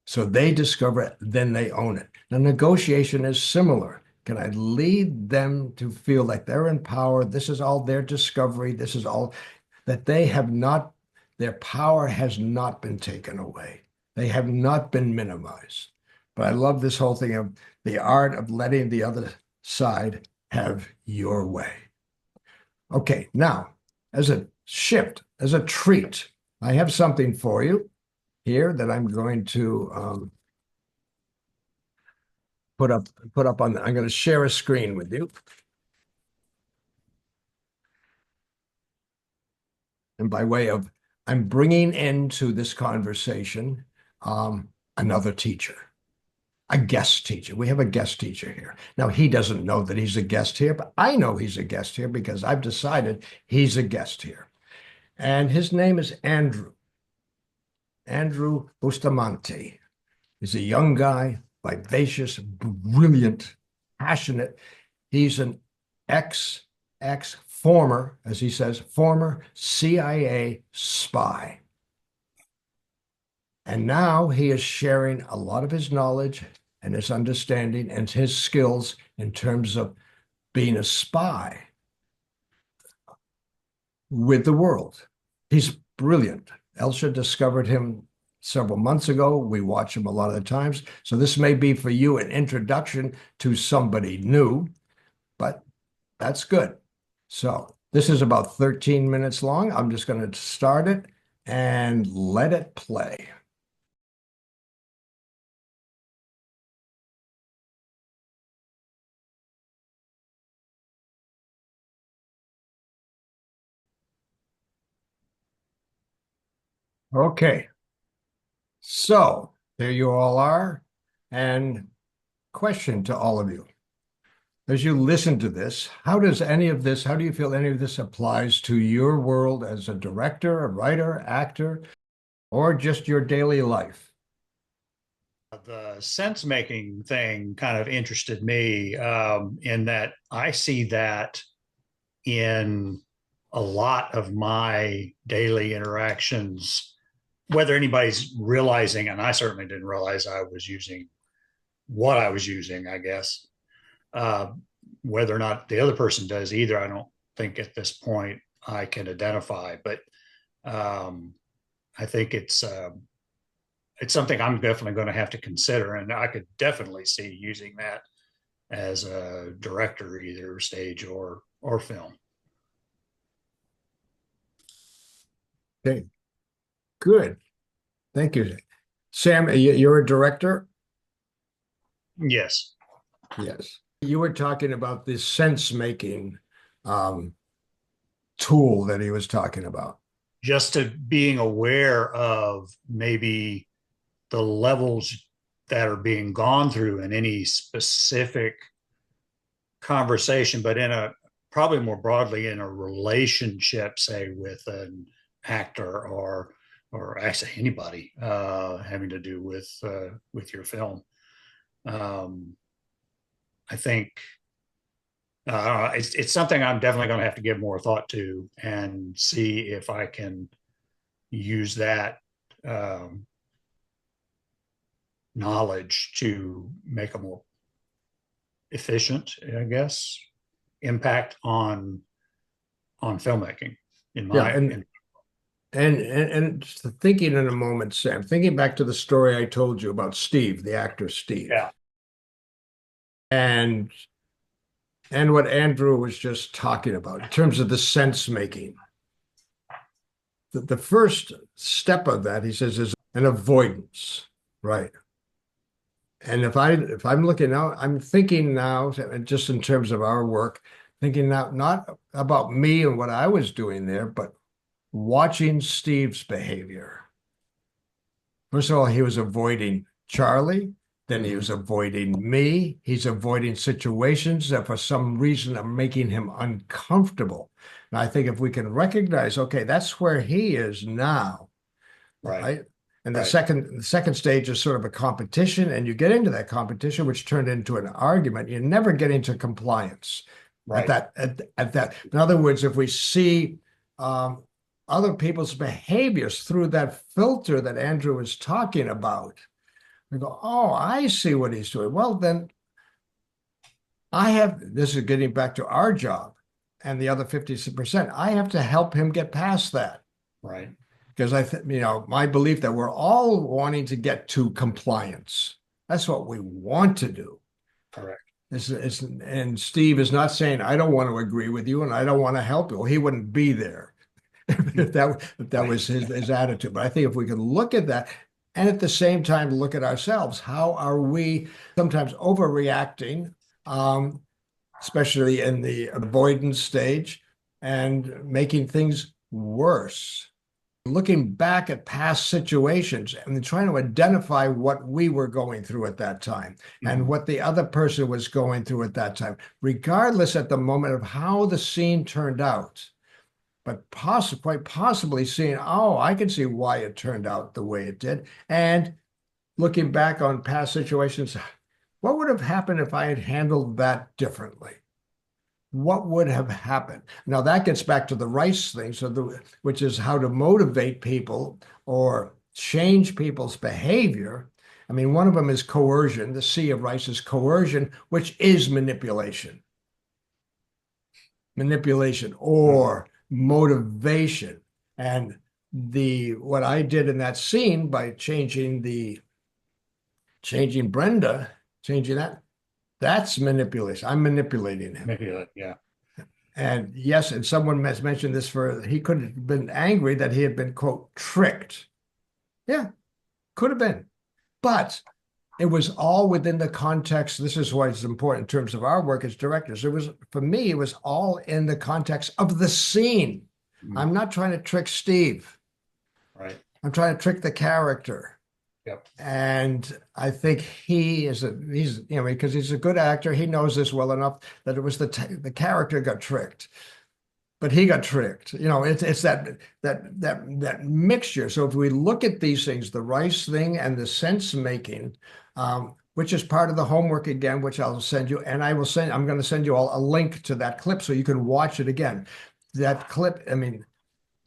So they discover it, then they own it. Now, negotiation is similar. Can I lead them to feel like they're in power? This is all their discovery. This is all that they have not, their power has not been taken away. They have not been minimized. But I love this whole thing of the art of letting the other side have your way. Okay, now, as a shift, as a treat, I have something for you here that I'm going to put up on, I'm going to share a screen with you. And by way of, I'm bringing into this conversation another teacher. A guest teacher. We have a guest teacher here. Now, he doesn't know that he's a guest here, but I know he's a guest here because I've decided he's a guest here. And his name is Andrew. Andrew Bustamante. He's a young guy, vivacious, brilliant, passionate. He's an former, as he says, former CIA spy. And now he is sharing a lot of his knowledge and his understanding and his skills in terms of being a spy with the world. He's brilliant. Elsha discovered him several months ago. We watch him a lot of the times. So this may be for you an introduction to somebody new, but that's good. So this is about 13 minutes long. I'm just going to start it and let it play. Okay, so there you all are. And question to all of you. As you listen to this, how do you feel any of this applies to your world as a director, a writer, actor, or just your daily life? The sense making thing kind of interested me in that I see that in a lot of my daily interactions, whether anybody's realizing, and I certainly didn't realize I was using what I was using, I guess. Whether or not the other person does either, I don't think at this point I can identify, but I think it's something I'm definitely going to have to consider, and I could definitely see using that as a director, either stage or film. Okay, good. Thank you. Sam, you're a director? Yes. Yes. You were talking about this sense making tool that he was talking about. Just to being aware of maybe the levels that are being gone through in any specific conversation, but in a probably more broadly in a relationship, say with an actor or actually anybody having to do with your film. I think I don't know, it's something I'm definitely going to have to give more thought to and see if I can use that knowledge to make a more efficient, I guess, impact on filmmaking in Yeah, my and just thinking in a moment, Sam, thinking back to the story I told you about Steve, the actor Steve. Yeah. And what Andrew was just talking about in terms of the sense making. The first step of that, he says, is an avoidance, right? And if I'm looking now, I'm thinking now, just in terms of our work, thinking now not about me and what I was doing there, but watching Steve's behavior. First of all, he was avoiding Charlie. Then he was avoiding me. He's avoiding situations that for some reason are making him uncomfortable. And I think if we can recognize, okay, that's where he is now, right? And the second stage is sort of a competition, and you get into that competition, which turned into an argument. You never get into compliance at that. In other words, if we see other people's behaviors through that filter that Andrew was talking about, we go, oh, I see what he's doing. Well, then this is getting back to our job and the other 50%. I have to help him get past that. Right. Because my belief that we're all wanting to get to compliance. That's what we want to do. Correct. And Steve is not saying, I don't want to agree with you and I don't want to help you. Well, he wouldn't be there if that was his attitude. But I think if we can look at that and at the same time look at ourselves, how are we sometimes overreacting, especially in the avoidance stage, and making things worse? Looking back at past situations and then trying to identify what we were going through at that time and what the other person was going through at that time, regardless at the moment of how the scene turned out. But quite possibly seeing, oh, I can see why it turned out the way it did. And looking back on past situations, what would have happened if I had handled that differently? What would have happened? Now that gets back to the Rice thing, which is how to motivate people or change people's behavior. I mean, one of them is coercion. The C of Rice is coercion, which is manipulation. Manipulation or motivation. And what I did in that scene by changing Brenda, that's manipulation. I'm manipulating him. Yeah. And yes, and someone has mentioned this he could have been angry that he had been, quote, tricked. Yeah, could have been. But it was all within the context. This is why it's important in terms of our work as directors. For me, it was all in the context of the scene. I'm not trying to trick Steve. Right. I'm trying to trick the character. Yep. And I think he's because he's a good actor. He knows this well enough that it was the character got tricked, but he got tricked. It's that mixture. So if we look at these things, the Rice thing and the sense making, which is part of the homework again, which I'll send you, and I'm going to send you all a link to that clip so you can watch it again. That clip, I mean,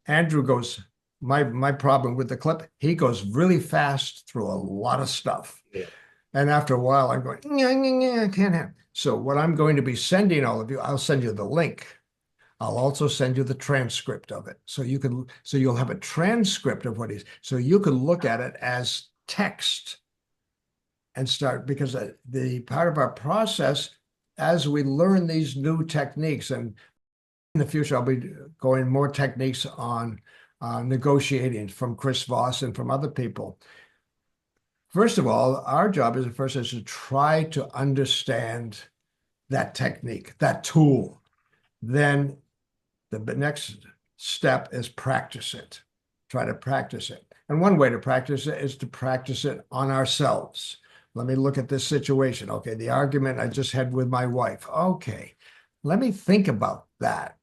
Andrew goes. My problem with the clip, he goes really fast through a lot of stuff. Yeah. And after a while, I'm going, I can't have. So what I'm going to be sending all of you, I'll send you the link. I'll also send you the transcript of it. So you'll have a transcript of so you can look at it as text and start, because the part of our process, as we learn these new techniques, and in the future, I'll be going more techniques on negotiating from Chris Voss and from other people. First of all, our job is to try to understand that technique, that tool, then the next step is practice it. Try to practice it. And one way to practice it is to practice it on ourselves. Let me look at this situation. Okay, the argument I just had with my wife. Okay, let me think about that.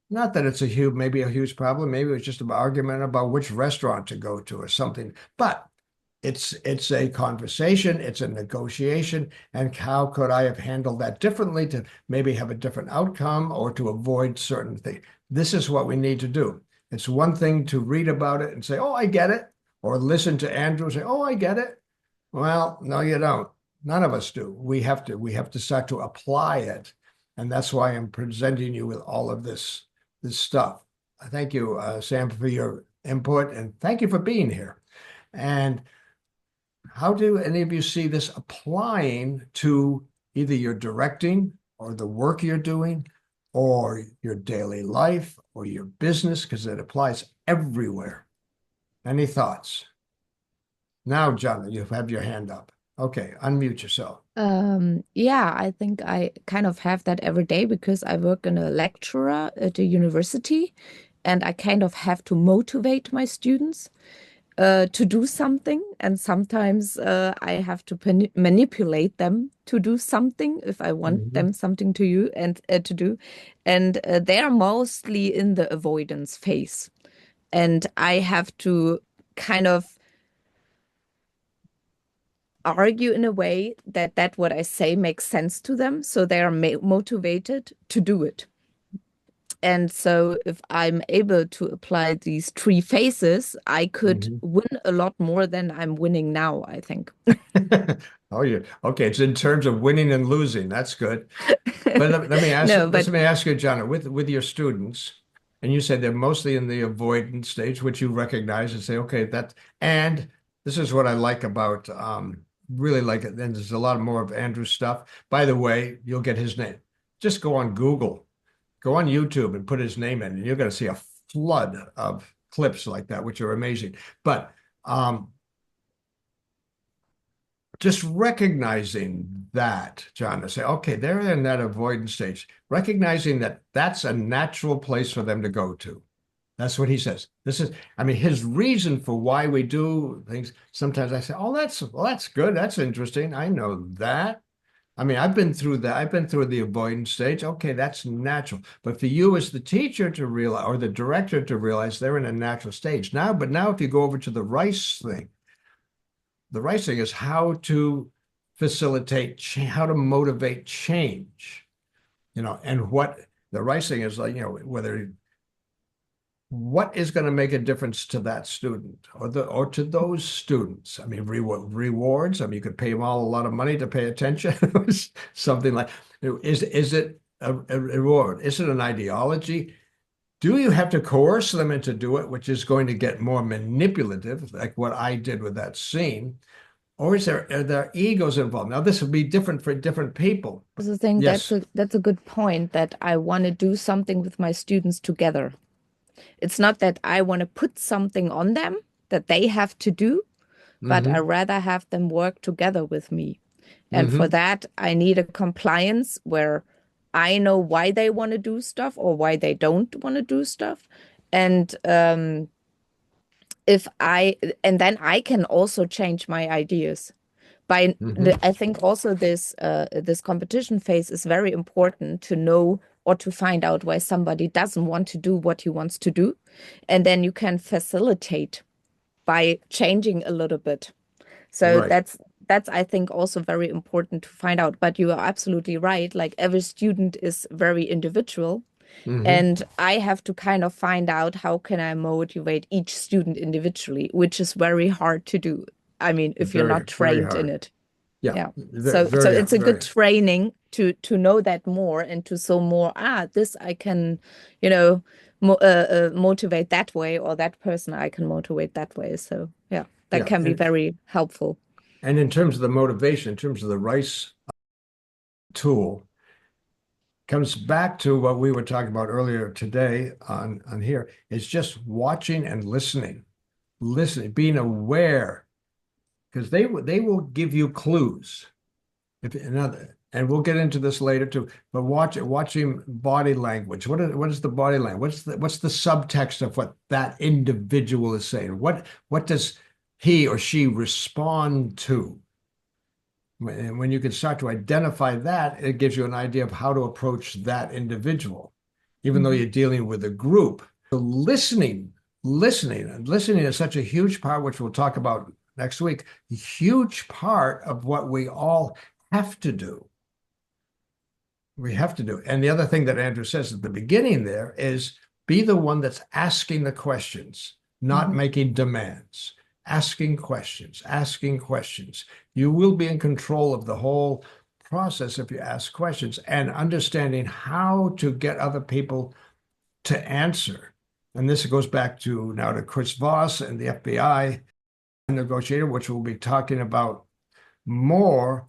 Not that it's maybe a huge problem. Maybe it's just an argument about which restaurant to go to or something. But it's a conversation, it's a negotiation, and how could I have handled that differently to maybe have a different outcome or to avoid certain things? This is what we need to do. It's one thing to read about it and say, oh, I get it, or listen to Andrew and say, oh, I get it. Well, no, you don't. None of us do. We have to start to apply it. And that's why I'm presenting you with all of this stuff. Thank you, Sam, for your input, and thank you for being here. And how do any of you see this applying to either your directing or the work you're doing or your daily life or your business? Because it applies everywhere. Any thoughts? Now, John, you have your hand up. Okay, unmute yourself. Yeah, I think I kind of have that every day because I work in a lecturer at a university, and I kind of have to motivate my students to do something, and sometimes I have to manipulate them to do something if I want them something to you and to do, and they are mostly in the avoidance phase, and I have to kind of argue in a way that what I say makes sense to them, so they are motivated to do it. And so if I'm able to apply these 3 phases, I could win a lot more than I'm winning now, I think. Oh, yeah. Okay, it's in terms of winning and losing. That's good. But let me ask No, let me ask you, John, with your students, and you said they're mostly in the avoidance stage, which you recognize and say, okay, and this is what I like about really like it. Then there's a lot more of Andrew's stuff. By the way, you'll get his name. Just go on Google, go on YouTube and put his name in, and you're going to see a flood of clips like that, which are amazing. But just recognizing that, John, to say, okay, they're in that avoidance stage, recognizing that that's a natural place for them to go to. That's what he says. His reason for why we do things. Sometimes I say, oh, that's good. That's interesting. I know that. I've been through that. I've been through the avoidance stage. Okay, that's natural. But for you as the teacher to realize, or the director to realize they're in a natural stage. Now if you go over to the Rice thing, the Rice thing is how to facilitate, how to motivate change, and what the Rice thing is like, what is going to make a difference to that student or to those students? Rewards. You could pay them all a lot of money to pay attention. Something like, is it a reward? Is it an ideology? Do you have to coerce them into do it, which is going to get more manipulative, like what I did with that scene? Or are there egos involved? Now, this would be different for different people. I think Yes. that's a good point, that I want to do something with my students together. It's not that I want to put something on them that they have to do, but I rather have them work together with me. And for that, I need a compliance where I know why they want to do stuff or why they don't want to do stuff. And then I can also change my ideas. I think also this competition phase is very important to know or to find out why somebody doesn't want to do what he wants to do. And then you can facilitate by changing a little bit. So Right. that's I think also very important to find out. But you are absolutely right. Like every student is very individual. And I have to kind of find out how can I motivate each student individually, which is very hard to do. If you're not trained in it. Yeah. So it's a good training to know that more and to so more, this I can, motivate that way, or that person I can motivate that way. So that can be very helpful. And in terms of the motivation, in terms of the Rice tool, comes back to what we were talking about earlier today on here. It's just watching and listening, being aware, because they will give you clues. and we'll get into this later too, but watching body language. What is the body language? What's the subtext of what that individual is saying? What does he or she respond to? And when you can start to identify that, it gives you an idea of how to approach that individual, even though you're dealing with a group. So listening is such a huge part, which we'll talk about next week, a huge part of what we all have to do. We have to do. And the other thing that Andrew says at the beginning there is be the one that's asking the questions, not making demands. Asking questions. You will be in control of the whole process if you ask questions, and understanding how to get other people to answer. And this goes back to now to Chris Voss and the FBI negotiator, which we'll be talking about more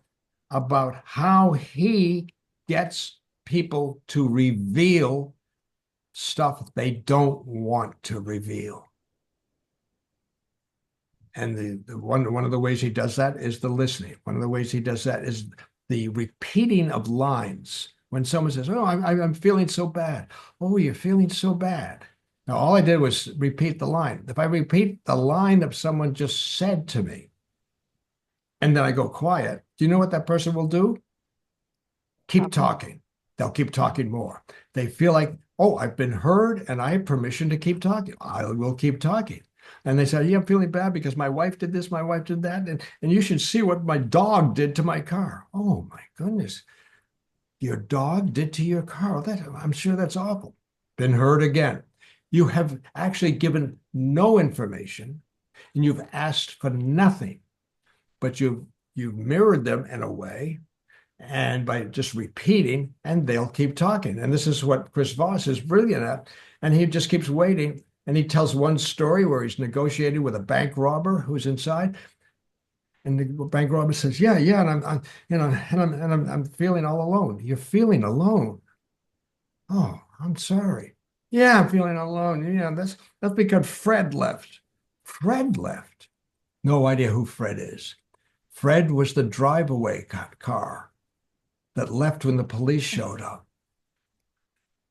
about how he gets people to reveal stuff they don't want to reveal. And the one of the ways he does that is the listening. One of the ways he does that is the repeating of lines. When someone says, "Oh, I'm feeling so bad." "Oh, you're feeling so bad." Now, all I did was repeat the line. If I repeat the line that someone just said to me, and then I go quiet, do you know what that person will do? Keep talking. They'll keep talking more. They feel like, oh, I've been heard and I have permission to keep talking. I will keep talking. And they say, yeah, I'm feeling bad because my wife did this, my wife did that. And you should see what my dog did to my car. Oh, my goodness. Your dog did to your car. I'm sure that's awful. Been heard again. You have actually given no information and you've asked for nothing, but you've mirrored them in a way, and by just repeating, and they'll keep talking. And this is what Chris Voss is brilliant at. And he just keeps waiting. And he tells one story where he's negotiating with a bank robber who's inside. And the bank robber says, yeah, and I'm feeling all alone. You're feeling alone. Oh, I'm sorry. Yeah, I'm feeling alone. Yeah, that's because Fred left. Fred left. No idea who Fred is. Fred was the drive-away car that left when the police showed up.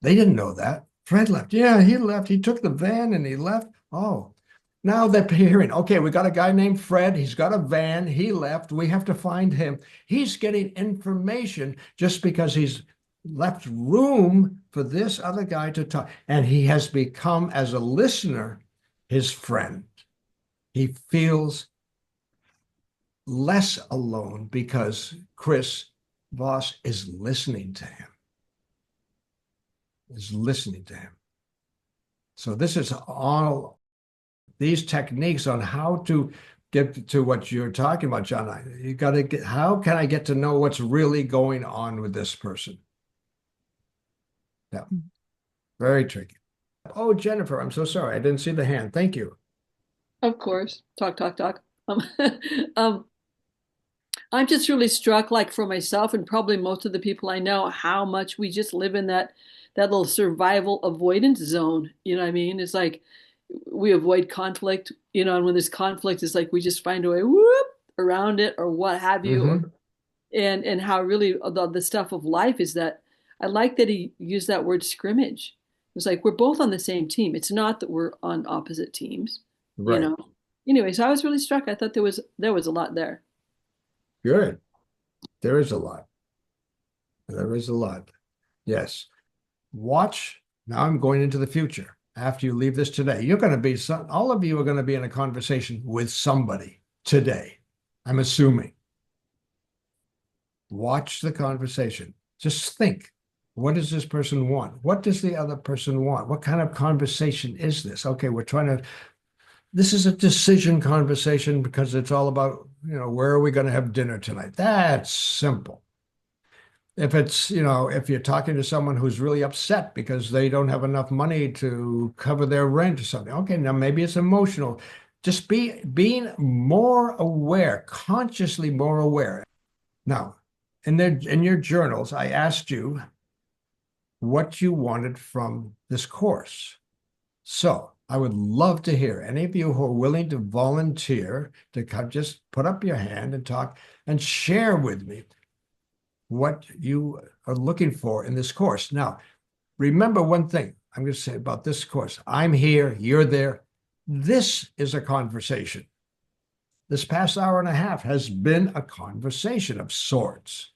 They didn't know that. Fred left. Yeah, he left. He took the van and he left. Oh, now they're hearing, okay, we got a guy named Fred. He's got a van. He left. We have to find him. He's getting information just because he's left room for this other guy to talk. And he has become, as a listener, his friend. He feels less alone because Chris Voss is listening to him. So this is all these techniques on how to get to what you're talking about, John. You got to get, how can I get to know what's really going on with this person? Yeah, very tricky. Oh, Jennifer, I'm so sorry. I didn't see the hand. Thank you. Of course. Talk. I'm just really struck, like for myself and probably most of the people I know, how much we just live in that little survival avoidance zone. You know what I mean? It's like we avoid conflict, and when there's conflict, it's like we just find a way around it or what have you. And how really the stuff of life is that I like that he used that word scrimmage. It's like we're both on the same team. It's not that we're on opposite teams, Right. Anyway, so I was really struck. I thought there was a lot there. Good. There is a lot. Yes. Watch. Now I'm going into the future. After you leave this today, you're going to be all of you are going to be in a conversation with somebody today. I'm assuming. Watch the conversation. Just think, what does this person want? What does the other person want? What kind of conversation is this? Okay, this is a decision conversation because it's all about, where are we going to have dinner tonight? That's simple. If it's, if you're talking to someone who's really upset because they don't have enough money to cover their rent or something, okay, now maybe it's emotional. Just being more aware, consciously more aware. Now, in your journals, I asked you what you wanted from this course. So I would love to hear any of you who are willing to volunteer to come, just put up your hand and talk and share with me. what you are looking for in this course. Now, remember one thing I'm going to say about this course. I'm here, you're there. This is a conversation. This past hour and a half has been a conversation of sorts.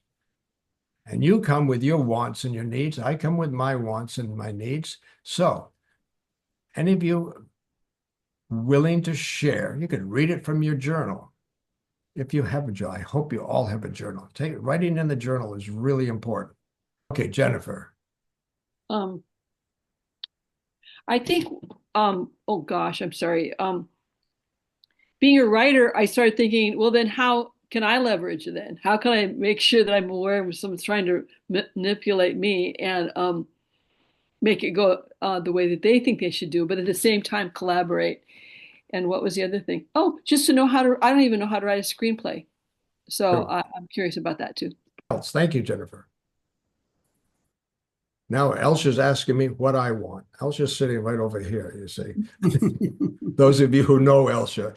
And you come with your wants and your needs. I come with my wants and my needs. So, any of you willing to share, you can read it from your journal. If you have a journal, I hope you all have a journal. Writing in the journal is really important. Okay, Jennifer. I think, oh gosh, I'm sorry. Being a writer, I started thinking, well, then how can I leverage it then? How can I make sure that I'm aware when someone's trying to manipulate me and make it go the way that they think they should do, but at the same time collaborate? And what was the other thing? Oh, just to know how to, I don't even know how to write a screenplay. So Sure. I'm curious about that too. Thank you, Jennifer. Now Elsha's asking me what I want. Elsha's sitting right over here, you see. Those of you who know Elsha,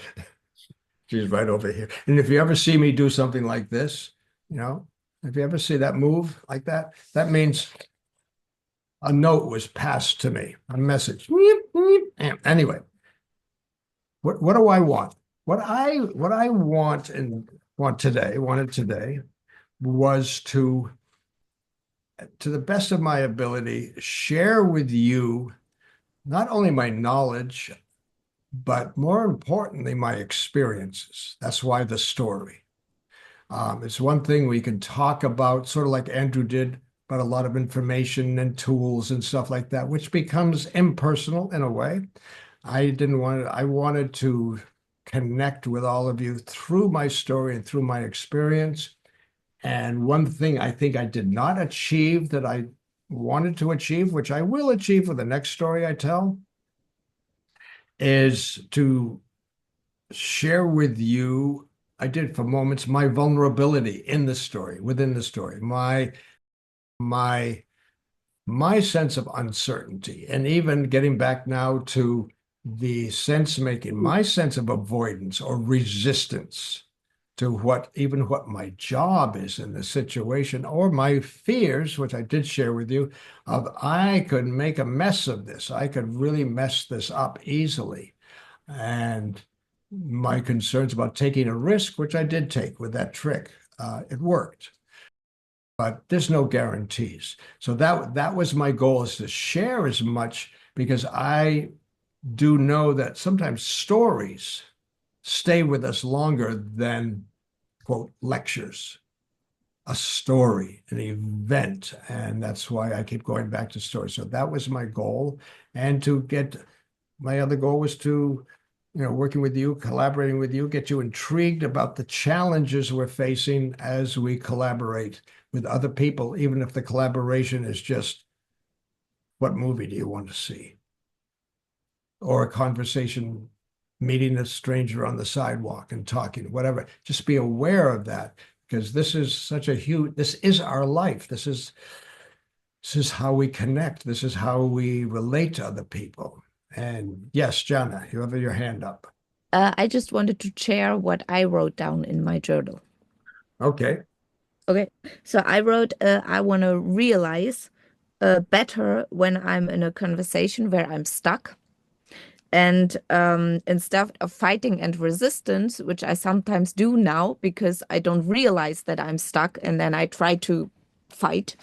she's right over here. And if you ever see me do something like this, you know, if you ever see that move like that, that means a note was passed to me, a message. Anyway, what do I want? What I wanted today was to the best of my ability, share with you not only my knowledge, but more importantly, my experiences. That's why the story. It's one thing we can talk about, sort of like Andrew did, about a lot of information and tools and stuff like that, which becomes impersonal in a way. I wanted to connect with all of you through my story and through my experience. And one thing I think I did not achieve that I wanted to achieve, which I will achieve with the next story I tell, is to share with you, I did for moments, my vulnerability in the story, within the story, my sense of uncertainty, and even getting back now to the sense making, my sense of avoidance or resistance to what my job is in the situation, or my fears, which I did share with you, of I could make a mess of this. I could really mess this up easily. And my concerns about taking a risk, which I did take with that trick. It worked. But there's no guarantees. So that was my goal, is to share as much, because I do know that sometimes stories stay with us longer than, quote, lectures, a story, an event. And that's why I keep going back to stories. So that was my goal. And my other goal was to, working with you, collaborating with you, get you intrigued about the challenges we're facing as we collaborate with other people, even if the collaboration is just, what movie do you want to see? Or a conversation, meeting a stranger on the sidewalk and talking, whatever. Just be aware of that, because this is this is our life. This is how we connect. This is how we relate to other people. And yes, Jana, you have your hand up. I just wanted to share what I wrote down in my journal. Okay. Okay. So I wrote, I want to realize better when I'm in a conversation where I'm stuck. And instead of fighting and resistance, which I sometimes do now because I don't realize that I'm stuck and then I try to fight,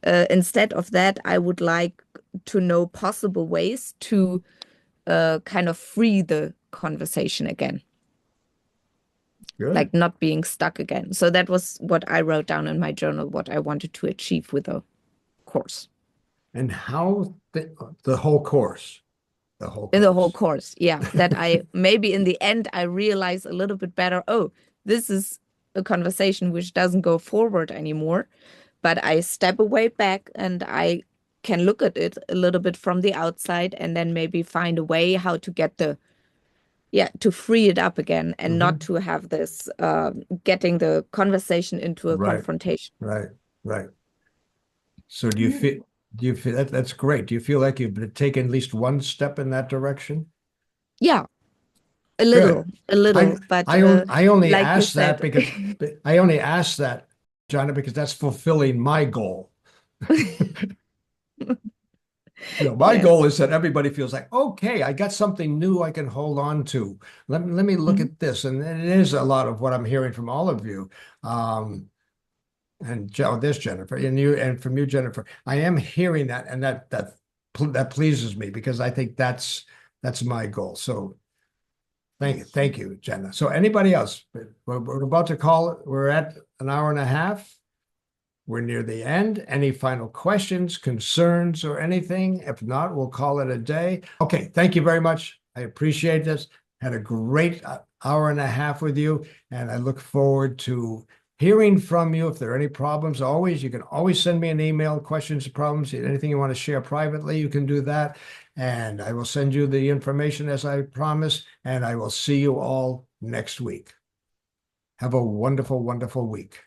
instead of that, I would like to know possible ways to kind of free the conversation again. Good. Like not being stuck again. So that was what I wrote down in my journal, what I wanted to achieve with the course. And how the whole course. In the whole course, yeah. That I maybe in the end I realize a little bit better, oh, this is a conversation which doesn't go forward anymore, but I step away back and I can look at it a little bit from the outside and then maybe find a way how to get to free it up again and not to have this getting the conversation into a confrontation. Right. So do you feel that's great? Do you feel like you've taken at least one step in that direction? Yeah, a little, But I only like asked that because I only asked that Jana, because that's fulfilling my goal. My Yes. goal is that everybody feels like, okay, I got something new I can hold on to. Let me look Mhm. at this. And it is a lot of what I'm hearing from all of you. And there's Jennifer, and you, and from you, Jennifer. I am hearing that, and that pleases me, because I think that's my goal. So thank you, Jenna. So anybody else? We're about to call it. We're at an hour and a half. We're near the end. Any final questions, concerns, or anything? If not, we'll call it a day. Okay, thank you very much. I appreciate this. Had a great hour and a half with you, and I look forward to hearing from you. If there are any problems, you can always send me an email, questions, problems, anything you want to share privately, you can do that. And I will send you the information as I promised, and I will see you all next week. Have a wonderful, wonderful week.